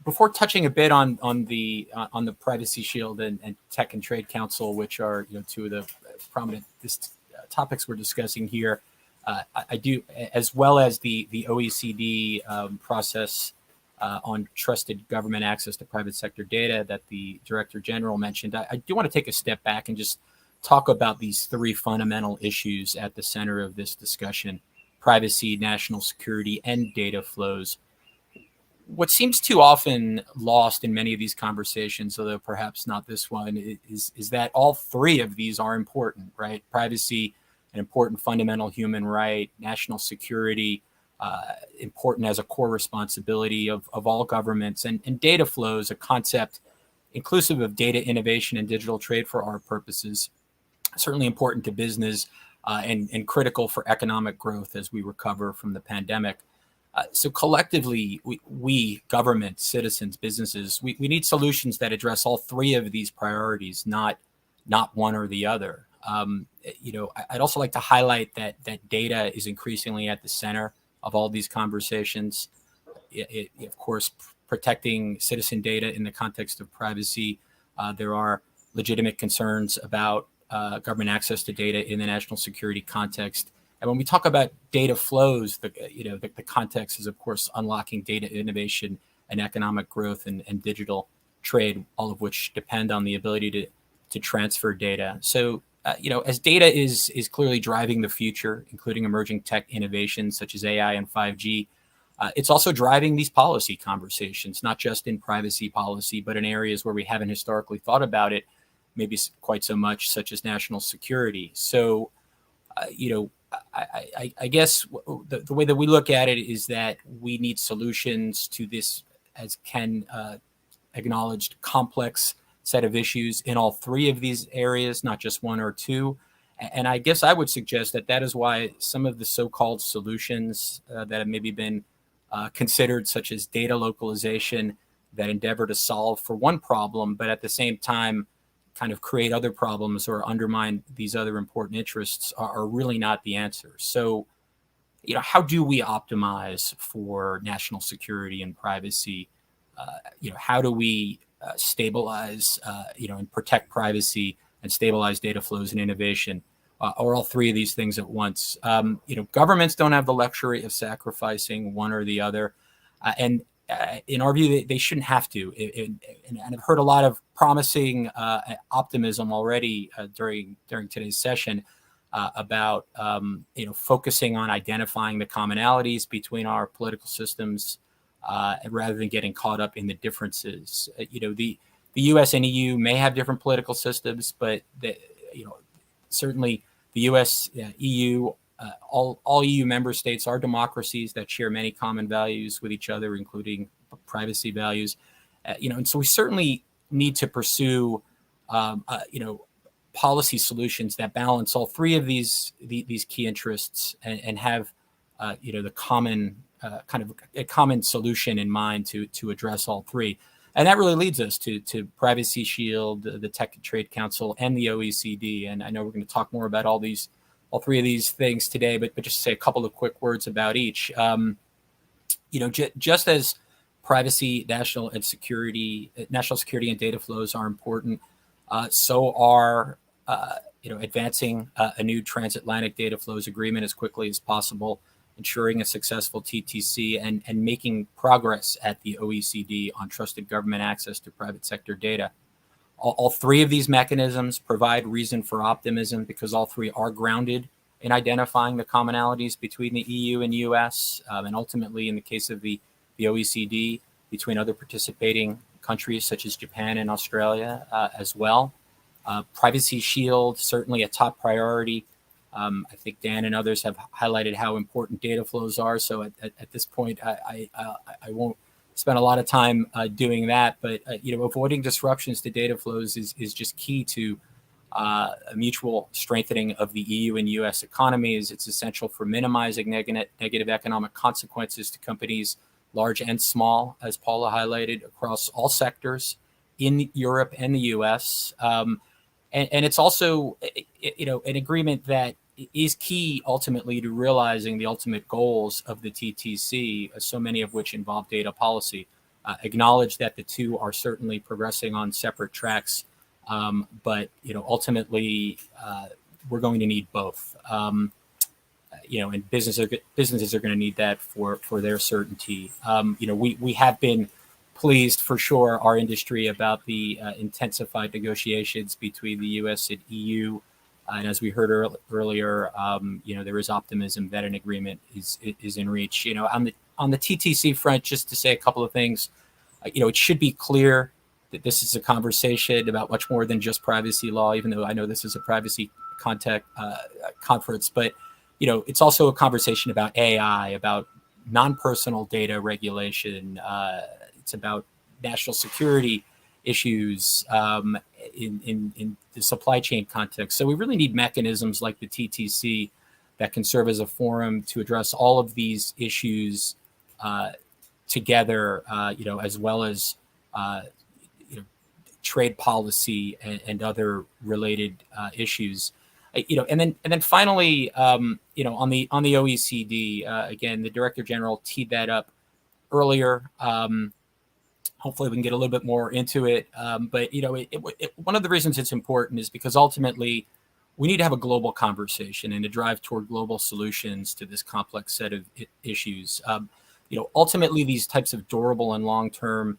Before touching a bit on the Privacy Shield and Tech and Trade Council, which are two of the prominent topics we're discussing here, I do, as well as the OECD process on trusted government access to private sector data that the Director General mentioned. I do want to take a step back and just talk about these three fundamental issues at the center of this discussion: privacy, national security, and data flows. What seems too often lost in many of these conversations, although perhaps not this one, is that all three of these are important, right? Privacy, an important fundamental human right; national security, important as a core responsibility of all governments; and data flows, a concept inclusive of data innovation and digital trade for our purposes, certainly important to business and critical for economic growth as we recover from the pandemic. So collectively, we government, citizens, businesses, we need solutions that address all three of these priorities, not one or the other. I'd also like to highlight that data is increasingly at the center of all these conversations. Of course, protecting citizen data in the context of privacy. There are legitimate concerns about government access to data in the national security context. And when we talk about data flows, the context is, of course, unlocking data innovation and economic growth and digital trade, all of which depend on the ability to transfer data. So, as data is clearly driving the future, including emerging tech innovations such as AI and 5G, it's also driving these policy conversations, not just in privacy policy, but in areas where we haven't historically thought about it, maybe quite so much, such as national security. So, I guess the way that we look at it is that we need solutions to this, as Ken acknowledged, complex set of issues in all three of these areas, not just one or two. And I guess I would suggest that is why some of the so-called solutions that have maybe been considered, such as data localization, that endeavor to solve for one problem, but at the same time kind of create other problems or undermine these other important interests, are really not the answer. So, how do we optimize for national security and privacy? How do we stabilize, and protect privacy and stabilize data flows and innovation, or all three of these things at once? Governments don't have the luxury of sacrificing one or the other, and in our view, they shouldn't have to. And I've heard a lot of promising optimism already during today's session about focusing on identifying the commonalities between our political systems rather than getting caught up in the differences. The U.S. and EU may have different political systems, but certainly the U.S., EU. All EU member states are democracies that share many common values with each other, including privacy values. And so we certainly need to pursue, policy solutions that balance all three of these key interests and have, the common kind of a common solution in mind to address all three. And that really leads us to Privacy Shield, the Tech and Trade Council, and the OECD. And I know we're going to talk more about all three of these things today, but just say a couple of quick words about each. Just as privacy, national security and data flows are important, so are advancing a new transatlantic data flows agreement as quickly as possible, ensuring a successful TTC, and making progress at the OECD on trusted government access to private sector data. All three of these mechanisms provide reason for optimism because all three are grounded in identifying the commonalities between the EU and US, and ultimately, in the case of the OECD, between other participating countries such as Japan and Australia as well. Privacy Shield, certainly a top priority. I think Dan and others have highlighted how important data flows are. So at this point, I won't spend a lot of time doing that, but avoiding disruptions to data flows is just key to a mutual strengthening of the EU and US economies. It's essential for minimizing negative economic consequences to companies, large and small, as Paula highlighted, across all sectors in Europe and the US. And it's also, an agreement that is key ultimately to realizing the ultimate goals of the TTC, so many of which involve data policy. Acknowledge that the two are certainly progressing on separate tracks, but ultimately we're going to need both. And businesses are going to need that for their certainty. We have been pleased for sure, our industry, about the intensified negotiations between the US and EU And as we heard earlier, there is optimism that an agreement is in reach. On the TTC front, just to say a couple of things, it should be clear that this is a conversation about much more than just privacy law, even though I know this is a privacy conference, but it's also a conversation about AI, about non-personal data regulation. It's about national security issues in the supply chain context. So we really need mechanisms like the TTC that can serve as a forum to address all of these issues together, as well as trade policy and other related issues. And then finally, on the OECD, again, the Director General teed that up earlier. Hopefully we can get a little bit more into it. But one of the reasons it's important is because ultimately we need to have a global conversation and to drive toward global solutions to this complex set of issues. Ultimately these types of durable and long-term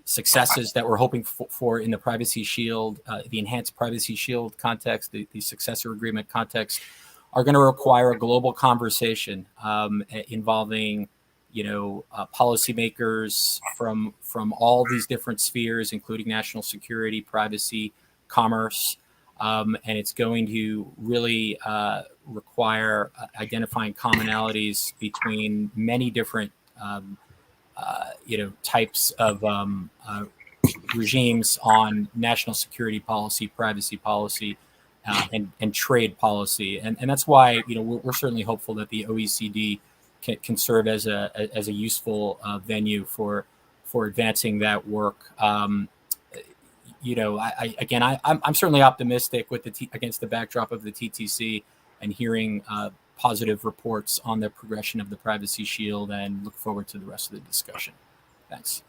successes that we're hoping for in the Privacy Shield, the enhanced Privacy Shield context, the successor agreement context, are going to require a global conversation involving policymakers from all these different spheres, including national security, privacy, commerce, and it's going to really require identifying commonalities between many different types of regimes on national security policy, privacy policy, and trade policy, and that's why we're certainly hopeful that the OECD can serve as a useful venue for advancing that work. I'm certainly optimistic against the backdrop of the TTC and hearing positive reports on the progression of the Privacy Shield, and look forward to the rest of the discussion. Thanks.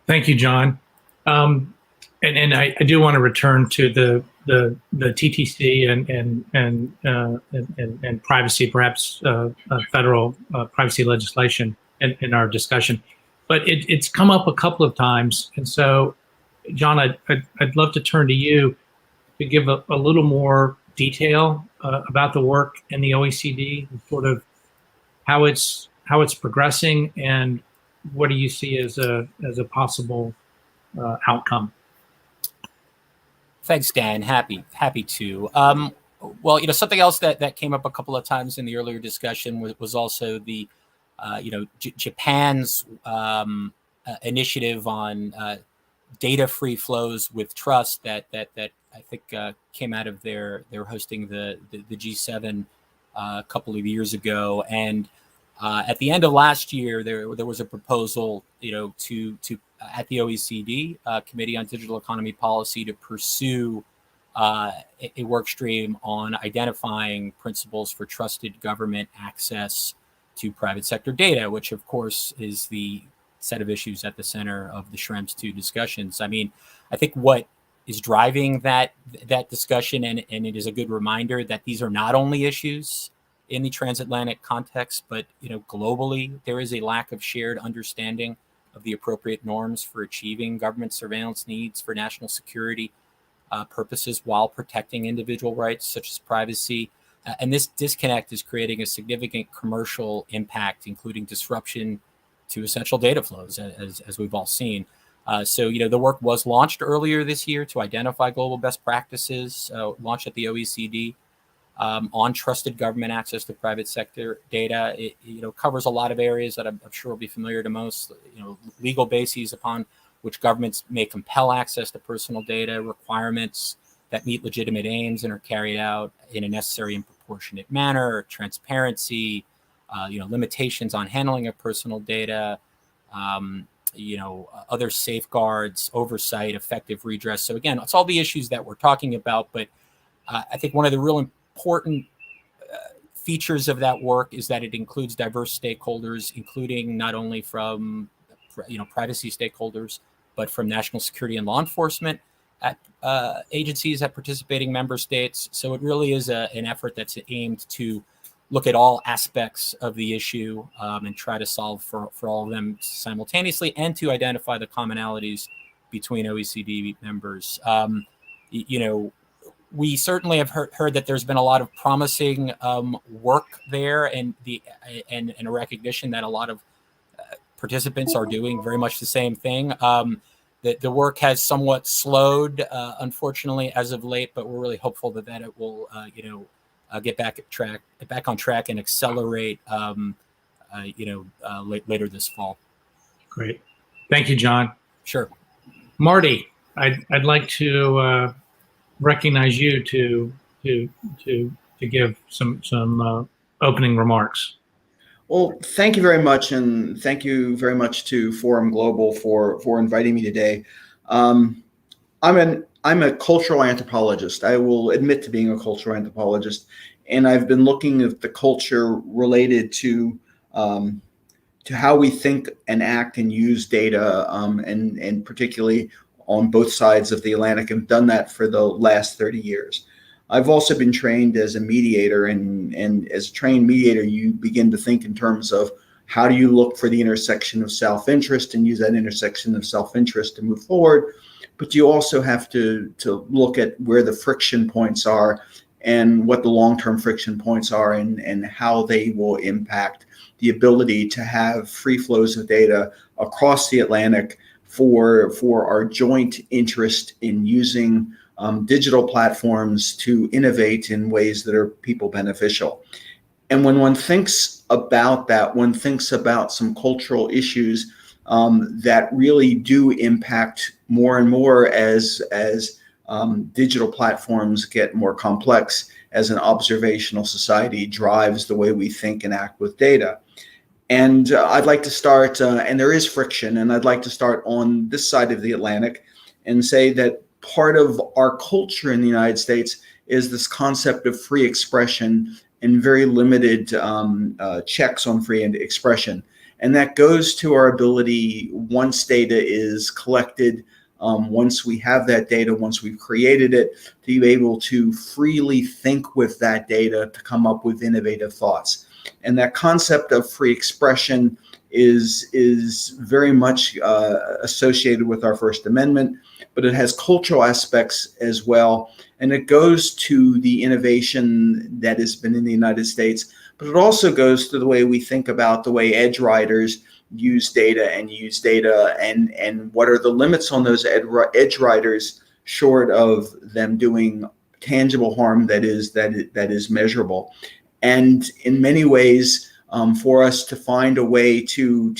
Thank you, John. And I do want to return to the TTC and privacy, perhaps federal privacy legislation in our discussion. But it's come up a couple of times, and so, John, I'd love to turn to you to give a little more detail about the work in the OECD, and sort of how it's progressing, and what do you see as a possible outcome? Thanks, Dan. Happy to. Well, something else that came up a couple of times in the earlier discussion was also the Japan's initiative on data-free flows with trust that I think came out of their hosting the G7 a couple of years ago, and at the end of last year there was a proposal to at the OECD Committee on Digital Economy Policy to pursue a work stream on identifying principles for trusted government access to private sector data, which of course is the set of issues at the center of the Schrems 2 discussions. I mean, I think what is driving that discussion, and it is a good reminder that these are not only issues in the transatlantic context, but globally there is a lack of shared understanding of the appropriate norms for achieving government surveillance needs for national security purposes while protecting individual rights such as privacy. And this disconnect is creating a significant commercial impact, including disruption to essential data flows, as we've all seen. So the work was launched earlier this year to identify global best practices, launched at the OECD, on trusted government access to private sector data. It covers a lot of areas that I'm sure will be familiar to most. Legal bases upon which governments may compel access to personal data, requirements that meet legitimate aims and are carried out in a necessary and proportionate manner, transparency, limitations on handling of personal data, other safeguards, oversight, effective redress. So again, it's all the issues that we're talking about, but I think one of the real important features of that work is that it includes diverse stakeholders, including not only from privacy stakeholders, but from national security and law enforcement at agencies at participating member states. So it really is an effort that's aimed to look at all aspects of the issue and try to solve for all of them simultaneously, and to identify the commonalities between OECD members. we certainly have heard that there's been a lot of promising work there, and a recognition that a lot of participants are doing very much the same thing. The work has somewhat slowed, unfortunately, as of late, but we're really hopeful that it will, get back on track and accelerate, later this fall. Great. Thank you, John. Sure. Marty, I'd like to recognize you to give some opening remarks. Well, thank you very much, and thank you very much to Forum Global for inviting me today. I'm a cultural anthropologist. I will admit to being a cultural anthropologist, and I've been looking at the culture related to how we think and act and use data, and particularly on both sides of the Atlantic, and done that for the last 30 years. I've also been trained as a mediator, and as a trained mediator, you begin to think in terms of how do you look for the intersection of self-interest and use that intersection of self-interest to move forward. But you also have to look at where the friction points are and what the long-term friction points are, and how they will impact the ability to have free flows of data across the Atlantic for our joint interest in using digital platforms to innovate in ways that are people beneficial. And when one thinks about that, one thinks about some cultural issues that really do impact more and more as digital platforms get more complex, as an observational society drives the way we think and act with data. And I'd like to start, and there is friction, and I'd like to start on this side of the Atlantic and say that part of our culture in the United States is this concept of free expression and very limited checks on free expression. And that goes to our ability, once data is collected, once we have that data, once we've created it, to be able to freely think with that data to come up with innovative thoughts. And that concept of free expression is very much associated with our First Amendment, but it has cultural aspects as well. And it goes to the innovation that has been in the United States, but it also goes to the way we think about the way edge riders use data, and what are the limits on those edge riders, short of them doing tangible harm that is measurable. And in many ways, for us to find a way to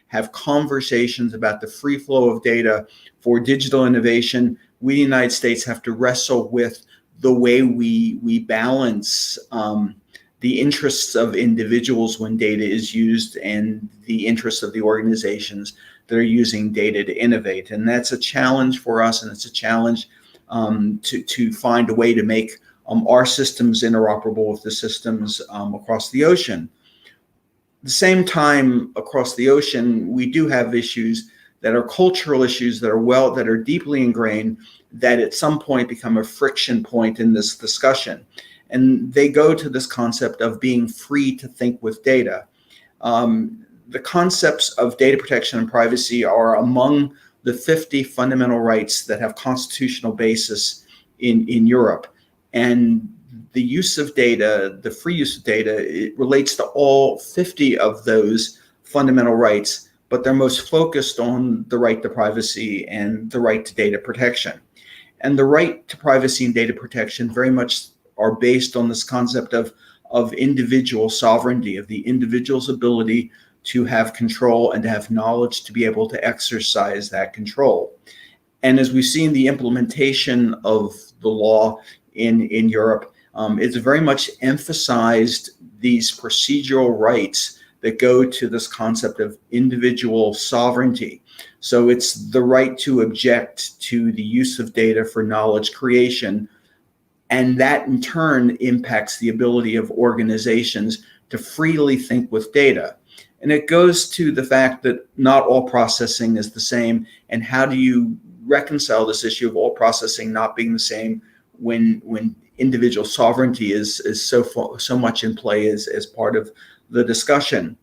have conversations about the free flow of data for digital innovation, we in the United States have to wrestle with the way we balance the interests of individuals when data is used, and the interests of the organizations that are using data to innovate. And that's a challenge for us, and it's a challenge to find a way to make our systems interoperable with the systems across the ocean. At the same time, across the ocean, we do have issues that are cultural issues that are deeply ingrained, that at some point become a friction point in this discussion. And they go to this concept of being free to think with data. The concepts of data protection and privacy are among the 50 fundamental rights that have constitutional basis in Europe. And the use of data, the free use of data, it relates to all 50 of those fundamental rights, but they're most focused on the right to privacy and the right to data protection. And the right to privacy and data protection very much are based on this concept of individual sovereignty, of the individual's ability to have control and to have knowledge to be able to exercise that control. And as we've seen the implementation of the law in Europe, it's very much emphasized these procedural rights that go to this concept of individual sovereignty. So it's the right to object to the use of data for knowledge creation, and that in turn impacts the ability of organizations to freely think with data. And it goes to the fact that not all processing is the same, and how do you reconcile this issue of all processing not being the same when individual sovereignty is so much in play as part of the discussion.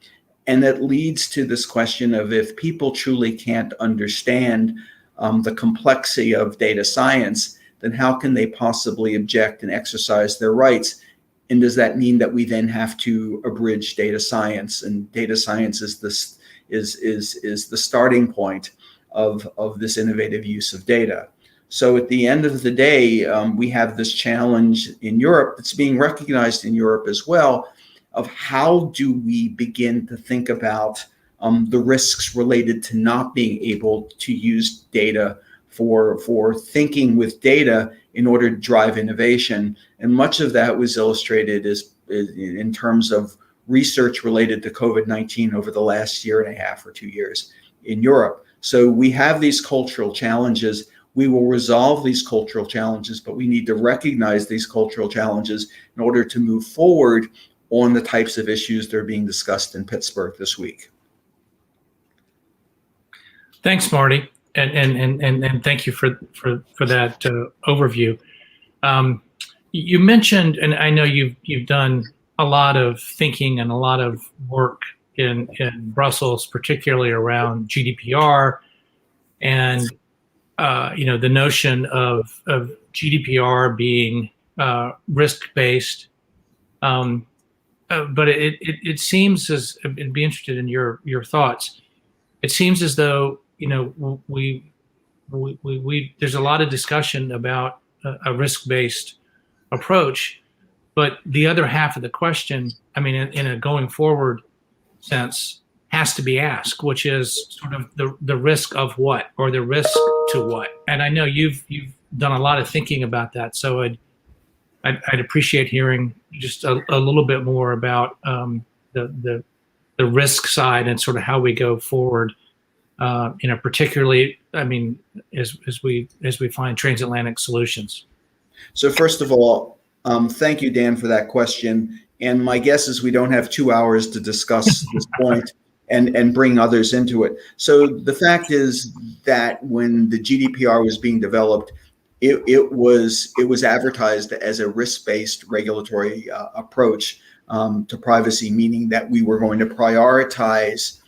And that leads to this question of, if people truly can't understand the complexity of data science, then how can they possibly object and exercise their rights? And does that mean that we then have to abridge data science? And data science is the starting point of this innovative use of data. So at the end of the day, we have this challenge in Europe that's being recognized in Europe as well, of how do we begin to think about the risks related to not being able to use data for thinking with data in order to drive innovation. And much of that was illustrated is in terms of research related to COVID-19 over the last year and a half or 2 years in Europe. So we have these cultural challenges. We will resolve these cultural challenges, but we need to recognize these cultural challenges in order to move forward on the types of issues that are being discussed in Pittsburgh this week. Thanks, Marty, and thank you for that overview. You mentioned, and I know you've done a lot of thinking and a lot of work in Brussels, particularly around GDPR, and the notion of GDPR being risk-based. But it seems as, I'd be interested in your thoughts. It seems as though we there's a lot of discussion about a risk-based approach, but the other half of the question, I mean, in a going forward sense, has to be asked, which is sort of the risk of what, or the risk to what. And I know you've done a lot of thinking about that, so I'd appreciate hearing just a little bit more about the risk side and sort of how we go forward. Particularly, I mean, as we find transatlantic solutions. So first of all, thank you, Dan, for that question. And my guess is we don't have 2 hours to discuss this point and bring others into it. So the fact is that when the GDPR was being developed, it was advertised as a risk-based regulatory approach to privacy, meaning that we were going to prioritize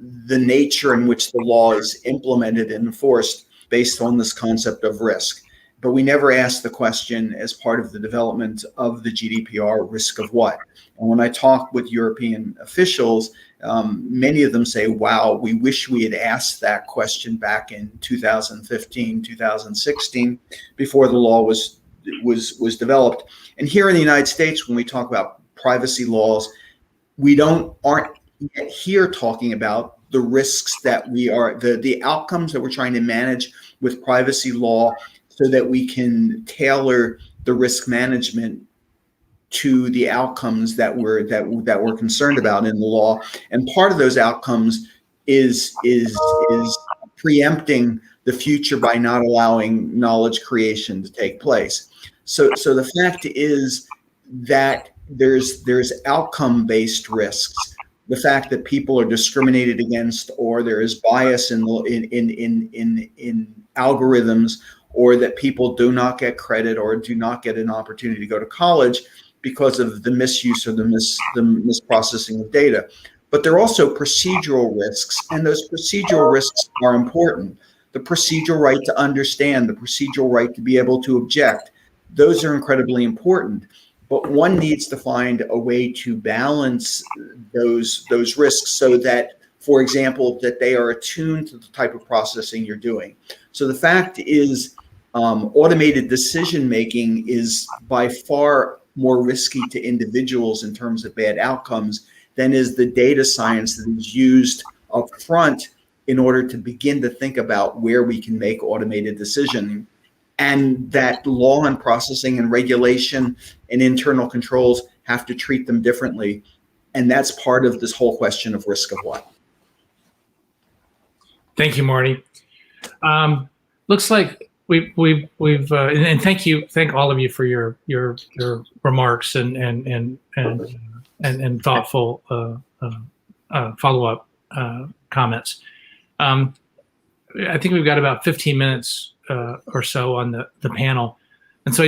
the nature in which the law is implemented and enforced based on this concept of risk. But we never asked the question as part of the development of the GDPR, risk of what? And when I talk with European officials, many of them say, wow, we wish we had asked that question back in 2015, 2016, before the law was developed. And here in the United States, when we talk about privacy laws, we aren't yet here talking about the risks that we are, the outcomes that we're trying to manage with privacy law, so that we can tailor the risk management to the outcomes that we're concerned about in the law. And part of those outcomes is preempting the future by not allowing knowledge creation to take place. So the fact is that there's outcome-based risks. The fact that people are discriminated against, or there is bias in algorithms, or that people do not get credit or do not get an opportunity to go to college because of the misuse or the misprocessing of data. But there are also procedural risks, and those procedural risks are important. The procedural right to understand, the procedural right to be able to object, those are incredibly important. But one needs to find a way to balance those risks so that, for example, that they are attuned to the type of processing you're doing. So the fact is, automated decision-making is by far more risky to individuals in terms of bad outcomes than is the data science that is used up front in order to begin to think about where we can make automated decision. And that law and processing and regulation and internal controls have to treat them differently. And that's part of this whole question of risk of what. Thank you, Marty. Looks like we've and thank all of you for your remarks and thoughtful follow-up comments. I think we've got about 15 minutes or so on the panel. And so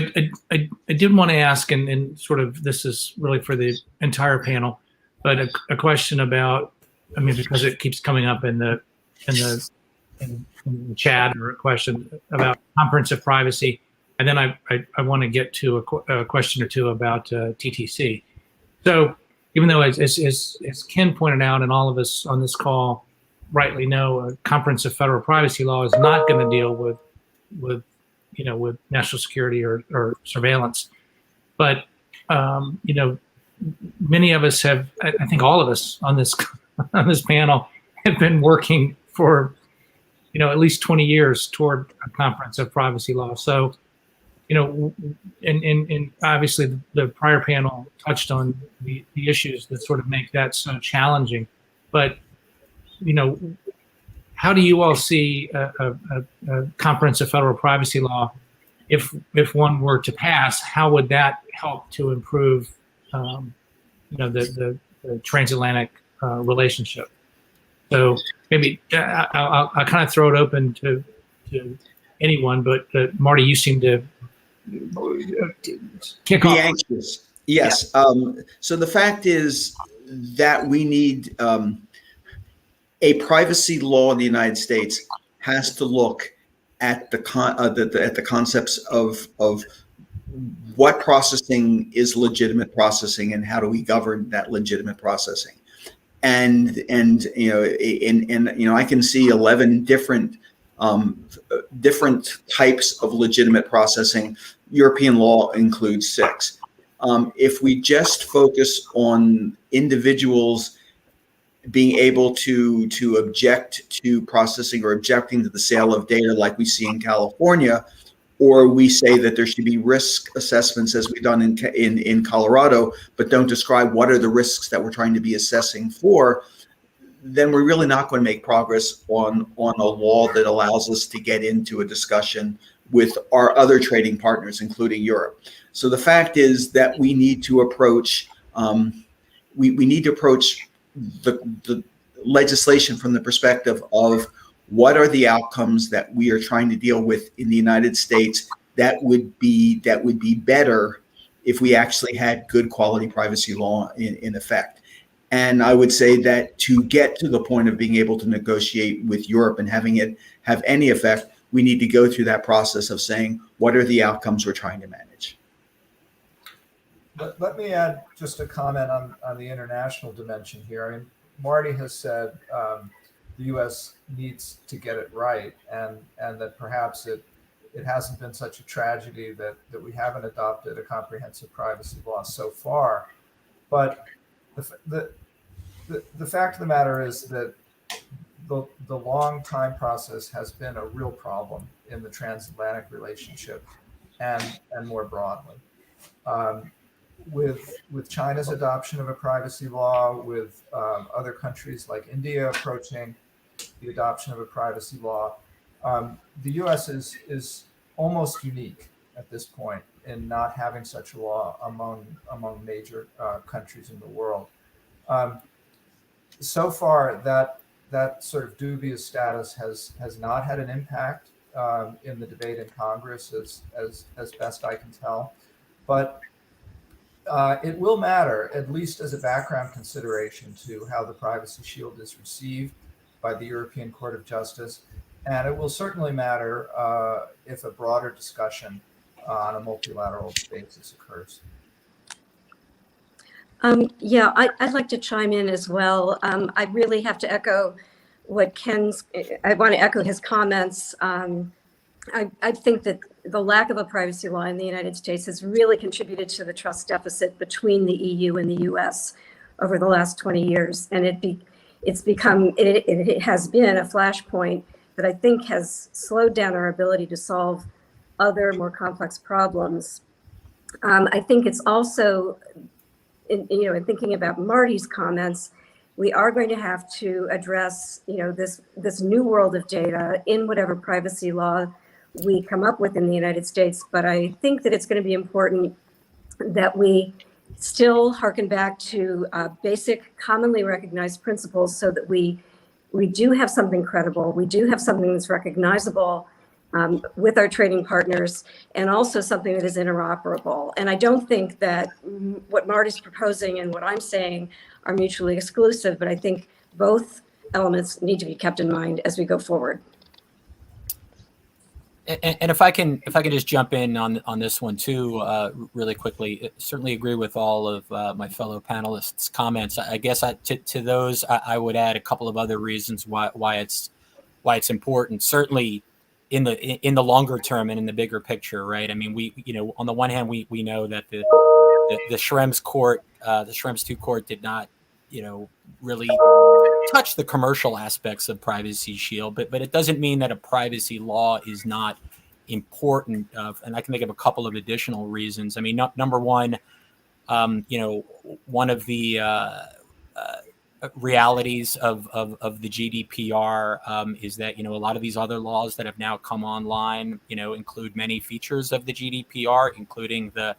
I did want to ask, and sort of this is really for the entire panel, but a question about, I mean, because it keeps coming up in the chat, or a question about comprehensive privacy. and then I want to get to a question or two about TTC. So even though, as Ken pointed out, and all of us on this call rightly know, a comprehensive federal privacy law is not going to deal with national security or surveillance. But many of us have, I think all of us on this panel have been working for at least 20 years toward a comprehensive privacy law. So and obviously the prior panel touched on the issues that sort of make that so challenging. But how do you all see a comprehensive federal privacy law? If one were to pass, how would that help to improve the transatlantic relationship? So maybe I'll kind of throw it open to anyone, but Marty, you seem to kick off. Be anxious. Yes. So the fact is that we need a privacy law in the United States has to look at the concepts of what processing is legitimate processing and how do we govern that legitimate processing. And I can see 11 different types of legitimate processing. European law includes 6. If we just focus on individuals being able to object to processing or objecting to the sale of data like we see in California, or we say that there should be risk assessments as we've done in Colorado, but don't describe what are the risks that we're trying to be assessing for, then we're really not going to make progress on a law that allows us to get into a discussion with our other trading partners, including Europe. So the fact is that we need to approach the legislation from the perspective of what are the outcomes that we are trying to deal with in the United States that would be better if we actually had good quality privacy law in effect. And I would say that to get to the point of being able to negotiate with Europe and having it have any effect, we need to go through that process of saying, what are the outcomes we're trying to manage? Let me add just a comment on the international dimension here. I mean, Marty has said the U.S. needs to get it right, and that perhaps it hasn't been such a tragedy that we haven't adopted a comprehensive privacy law so far. But the fact of the matter is that the long time process has been a real problem in the transatlantic relationship and more broadly. With China's adoption of a privacy law, with other countries like India approaching the adoption of a privacy law, the U.S. is almost unique at this point in not having such a law among major countries in the world. So far, that sort of dubious status has not had an impact in the debate in Congress, as best I can tell, but it will matter, at least as a background consideration to how the Privacy Shield is received by the European Court of Justice. And it will certainly matter if a broader discussion on a multilateral basis occurs. Yeah, I'd like to chime in as well. I really have to echo what I want to echo his comments. I think that the lack of a privacy law in the United States has really contributed to the trust deficit between the EU and the US over the last 20 years. And it has been a flashpoint that I think has slowed down our ability to solve other more complex problems. I think it's also, in thinking about Marty's comments, we are going to have to address, this new world of data in whatever privacy law we come up with in the United States. But I think that it's going to be important that we still harken back to basic, commonly recognized principles so that we do have something credible, we do have something that's recognizable with our trading partners, and also something that is interoperable. And I don't think that what Marty's proposing and what I'm saying are mutually exclusive, but I think both elements need to be kept in mind as we go forward. And if I can just jump in on this one too, really quickly, certainly agree with all of my fellow panelists' comments. I guess to those I would add a couple of other reasons why it's important. Certainly in the longer term and in the bigger picture, right? I mean, we on the one hand we know that the Schrems court, the Schrems 2 court did not really touch the commercial aspects of Privacy Shield, but it doesn't mean that a privacy law is not important. And I can think of a couple of additional reasons. I mean, number one, one of the realities of the GDPR is that a lot of these other laws that have now come online, include many features of the GDPR, including the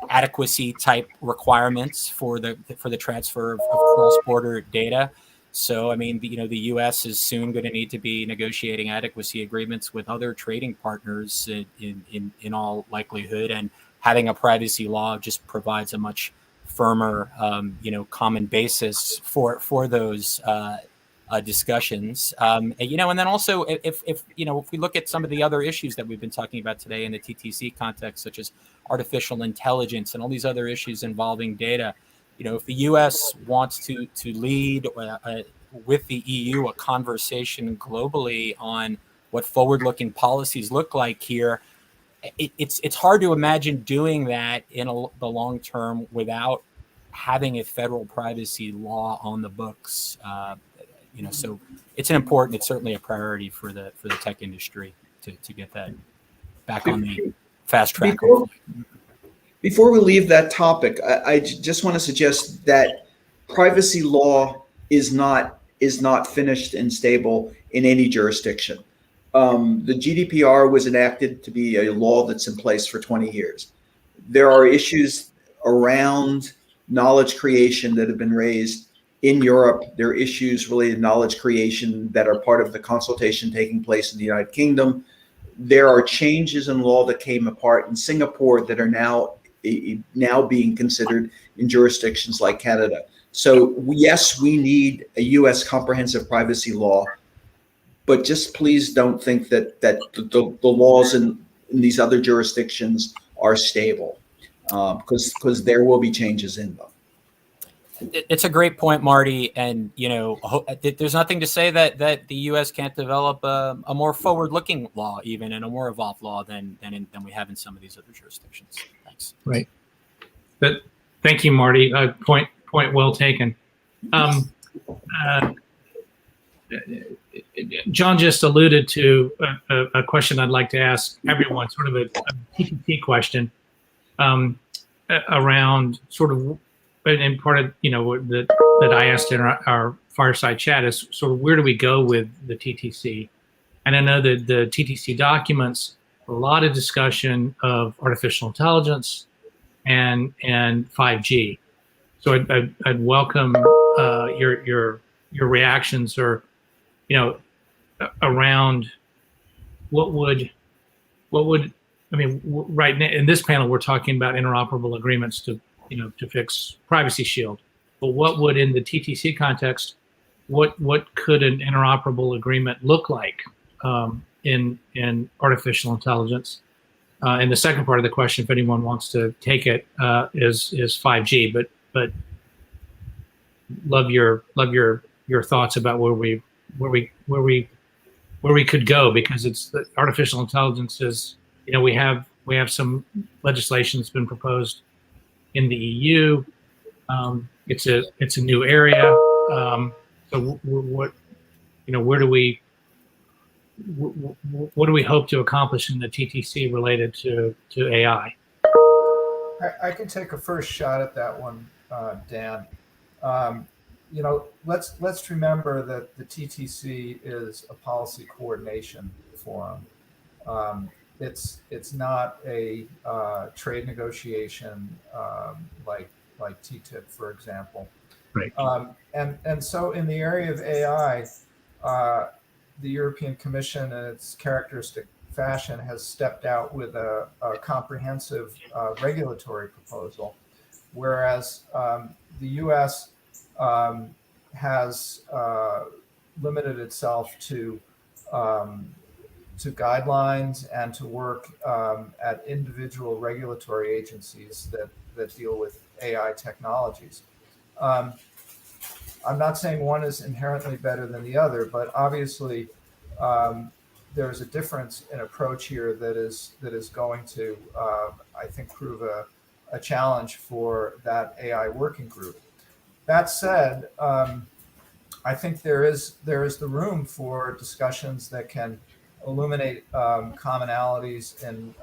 adequacy type requirements for the transfer of cross-border data. So, I mean, the U.S. is soon going to need to be negotiating adequacy agreements with other trading partners in all likelihood, and having a privacy law just provides a much firmer, common basis for those discussions. And then also if we look at some of the other issues that we've been talking about today in the TTC context, such as artificial intelligence and all these other issues involving data, if the U.S. wants to lead with the EU a conversation globally on what forward-looking policies look like here, it's hard to imagine doing that in the long term without having a federal privacy law on the books. So it's certainly a priority for the tech industry to get that back on the fast track. Before we leave that topic, I just want to suggest that privacy law is not finished and stable in any jurisdiction. The GDPR was enacted to be a law that's in place for 20 years. There are issues around knowledge creation that have been raised in Europe. There are issues related to knowledge creation that are part of the consultation taking place in the United Kingdom. There are changes in law that came apart in Singapore that are now being considered in jurisdictions like Canada. So yes, we need a U.S. comprehensive privacy law, but just please don't think that the laws in these other jurisdictions are stable, because there will be changes in them. It's a great point, Marty. And, there's nothing to say that the U.S. can't develop a more forward-looking law, even, and a more evolved law than we have in some of these other jurisdictions. Thanks. Right. But thank you, Marty. Point well taken. John just alluded to a question I'd like to ask everyone, sort of a TTT question around sort of, and part of that I asked in our fireside chat is sort of, where do we go with the TTC? And I know that the TTC documents a lot of discussion of artificial intelligence and 5G. So I'd welcome your reactions, or around what would I mean, right now in this panel we're talking about interoperable agreements to fix Privacy Shield, but what would, in the TTC context, what could an interoperable agreement look like in artificial intelligence? And the second part of the question, if anyone wants to take it, is 5G. But love your thoughts about where we could go, because it's the artificial intelligence is, we have some legislation that's been proposed in the EU. It's a new area. So what do we hope to accomplish in the TTC related to AI? I can take a first shot at that one, Dan. Let's remember that the TTC is a policy coordination forum. It's not a trade negotiation like TTIP, for example. Right. And so in the area of AI, the European Commission, in its characteristic fashion, has stepped out with a comprehensive regulatory proposal, whereas the U.S. Has limited itself to guidelines and to work at individual regulatory agencies that deal with AI technologies. I'm not saying one is inherently better than the other, but obviously there's a difference in approach here that is going to, I think, prove a challenge for that AI working group. That said, I think there is the room for discussions that can illuminate commonalities in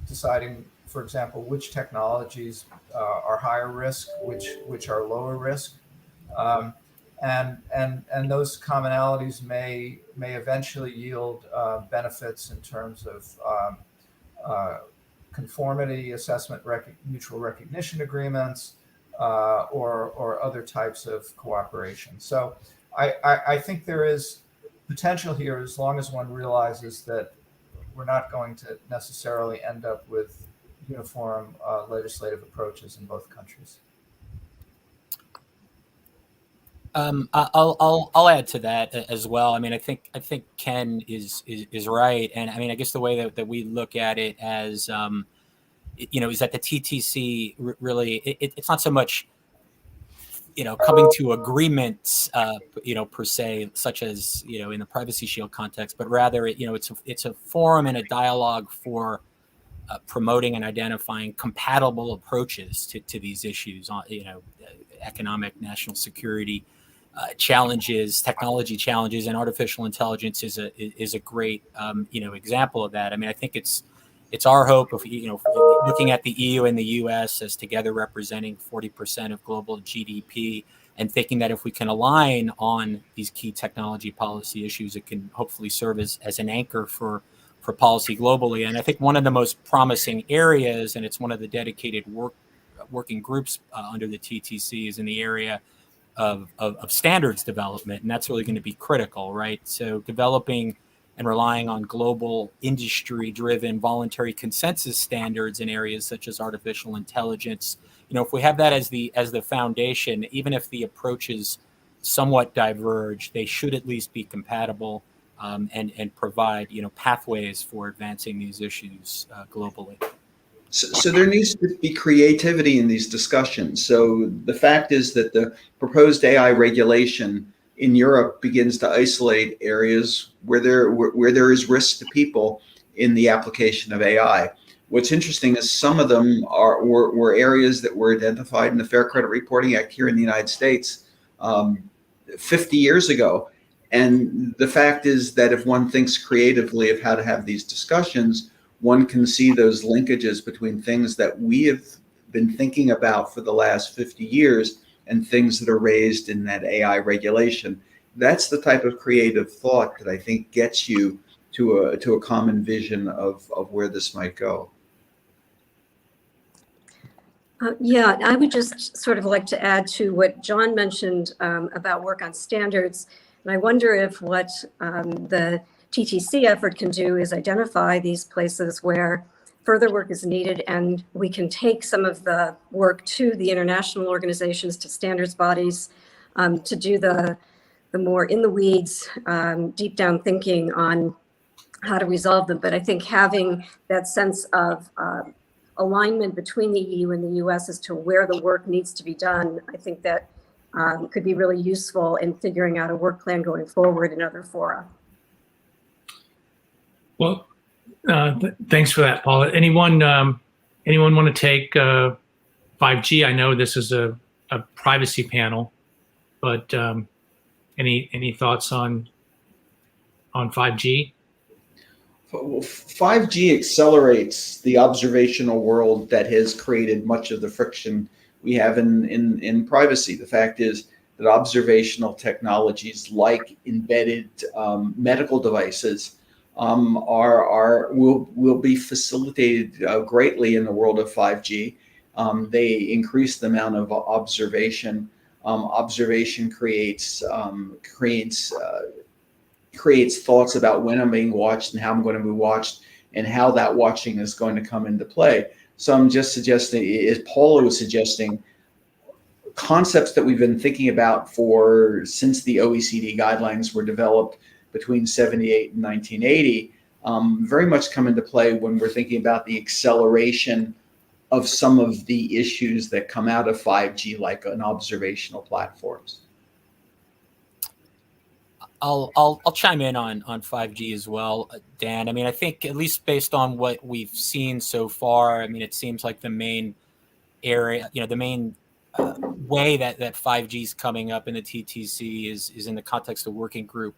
deciding, for example, which technologies are higher risk, which are lower risk. And those commonalities may eventually yield benefits in terms of conformity assessment, mutual recognition agreements, or other types of cooperation. So I think there is potential here as long as one realizes that we're not going to necessarily end up with uniform legislative approaches in both countries. I'll add to that as well. I mean, I think Ken is right, and I mean, I guess the way that we look at it as is that the TTC really it's not so much coming to agreements per se, such as in the Privacy Shield context, but rather it's a forum and a dialogue for promoting and identifying compatible approaches to these issues on economic, national security challenges, technology challenges, and artificial intelligence is a great example of that. I mean, I think it's our hope of looking at the EU and the US as together representing 40% of global GDP, and thinking that if we can align on these key technology policy issues, it can hopefully serve as an anchor for policy globally. And I think one of the most promising areas, and it's one of the dedicated working groups under the TTC, is in the area of standards development, and that's really going to be critical, right? So developing and relying on global industry-driven voluntary consensus standards in areas such as artificial intelligence. If we have that as the foundation, even if the approaches somewhat diverge, they should at least be compatible and provide pathways for advancing these issues globally. So there needs to be creativity in these discussions. So the fact is that the proposed AI regulation in Europe begins to isolate areas where there is risk to people in the application of AI. What's interesting is some of them were areas that were identified in the Fair Credit Reporting Act here in the United States 50 years ago. And the fact is that if one thinks creatively of how to have these discussions, one can see those linkages between things that we have been thinking about for the last 50 years and things that are raised in that AI regulation. That's the type of creative thought that I think gets you to a common vision of where this might go. Yeah, I would just sort of like to add to what John mentioned about work on standards. And I wonder if what the TTC effort can do is identify these places where further work is needed, and we can take some of the work to the international organizations, to standards bodies, to do the more in the weeds, deep down thinking on how to resolve them. But I think having that sense of alignment between the EU and the US as to where the work needs to be done, I think that could be really useful in figuring out a work plan going forward in other fora. Well, thanks for that, Paula. Anyone want to take 5G? I know this is a privacy panel, but any thoughts on 5G? 5G accelerates the observational world that has created much of the friction we have in privacy. The fact is that observational technologies like embedded medical devices will be facilitated greatly in the world of 5G. They increase the amount of observation. Observation creates thoughts about when I'm being watched and how I'm going to be watched and how that watching is going to come into play. So I'm just suggesting, as Paula was suggesting, concepts that we've been thinking about since the OECD guidelines were developed between 78 and 1980 very much come into play when we're thinking about the acceleration of some of the issues that come out of 5G, like on observational platforms. I'll chime in on 5G as well, Dan. I mean, I think at least based on what we've seen so far, I mean, it seems like the main area, the main way that 5G is coming up in the TTC is in the context of Working Group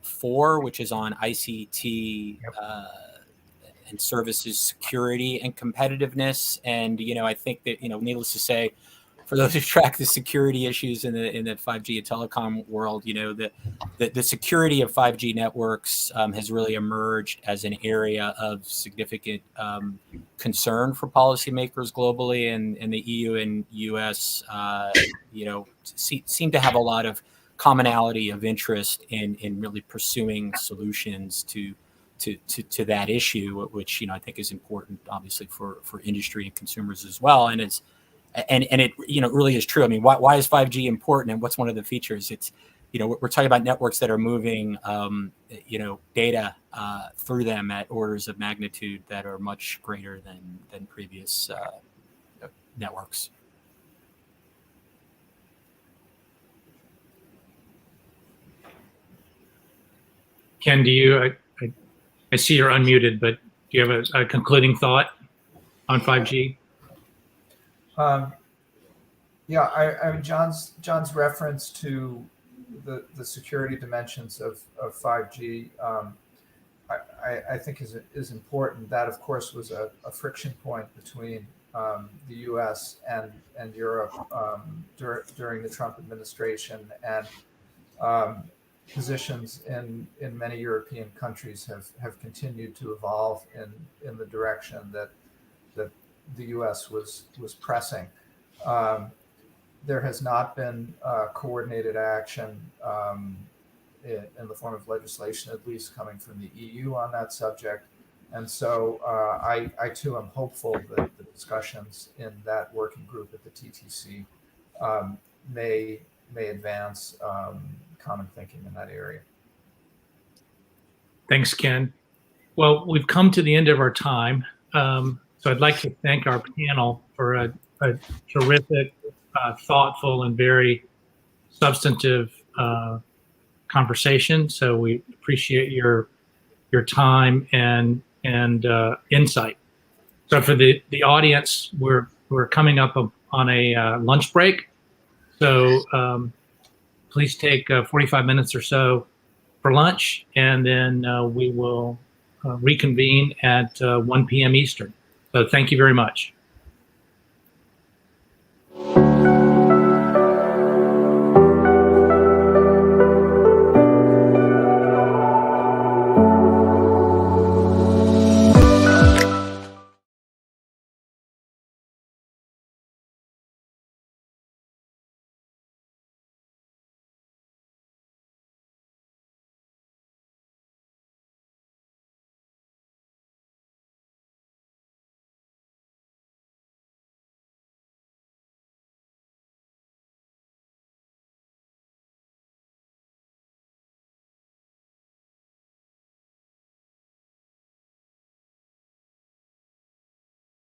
4, which is on ICT and services security and competitiveness. And I think that needless to say, for those who track the security issues in the 5G and telecom world, the security of 5G networks has really emerged as an area of significant concern for policymakers globally, and the EU and US, seem to have a lot of commonality of interest in really pursuing solutions to that issue, which I think is important, obviously, for industry and consumers as well. And it's and it really is true. I mean, why is 5G important, and what's one of the features? It's we're talking about networks that are moving data through them at orders of magnitude that are much greater than previous networks. Ken, do you? I see you're unmuted, but do you have a concluding thought on 5G? Yeah, I mean, John's reference to the security dimensions of 5G, I think is important. That, of course, was a friction point between the U.S. and Europe during the Trump administration, and positions in many European countries have continued to evolve in the direction that the U.S. was pressing. There has not been coordinated action in the form of legislation, at least coming from the EU on that subject. And so I too am hopeful that the discussions in that working group at the TTC may advance common thinking in that area. Thanks, Ken. Well, we've come to the end of our time. So I'd like to thank our panel for a terrific, thoughtful, and very substantive conversation. So we appreciate your time and insight. So for the audience, we're coming up on a lunch break. So please take 45 minutes or so for lunch, and then we will reconvene at 1 p.m. Eastern. So thank you very much.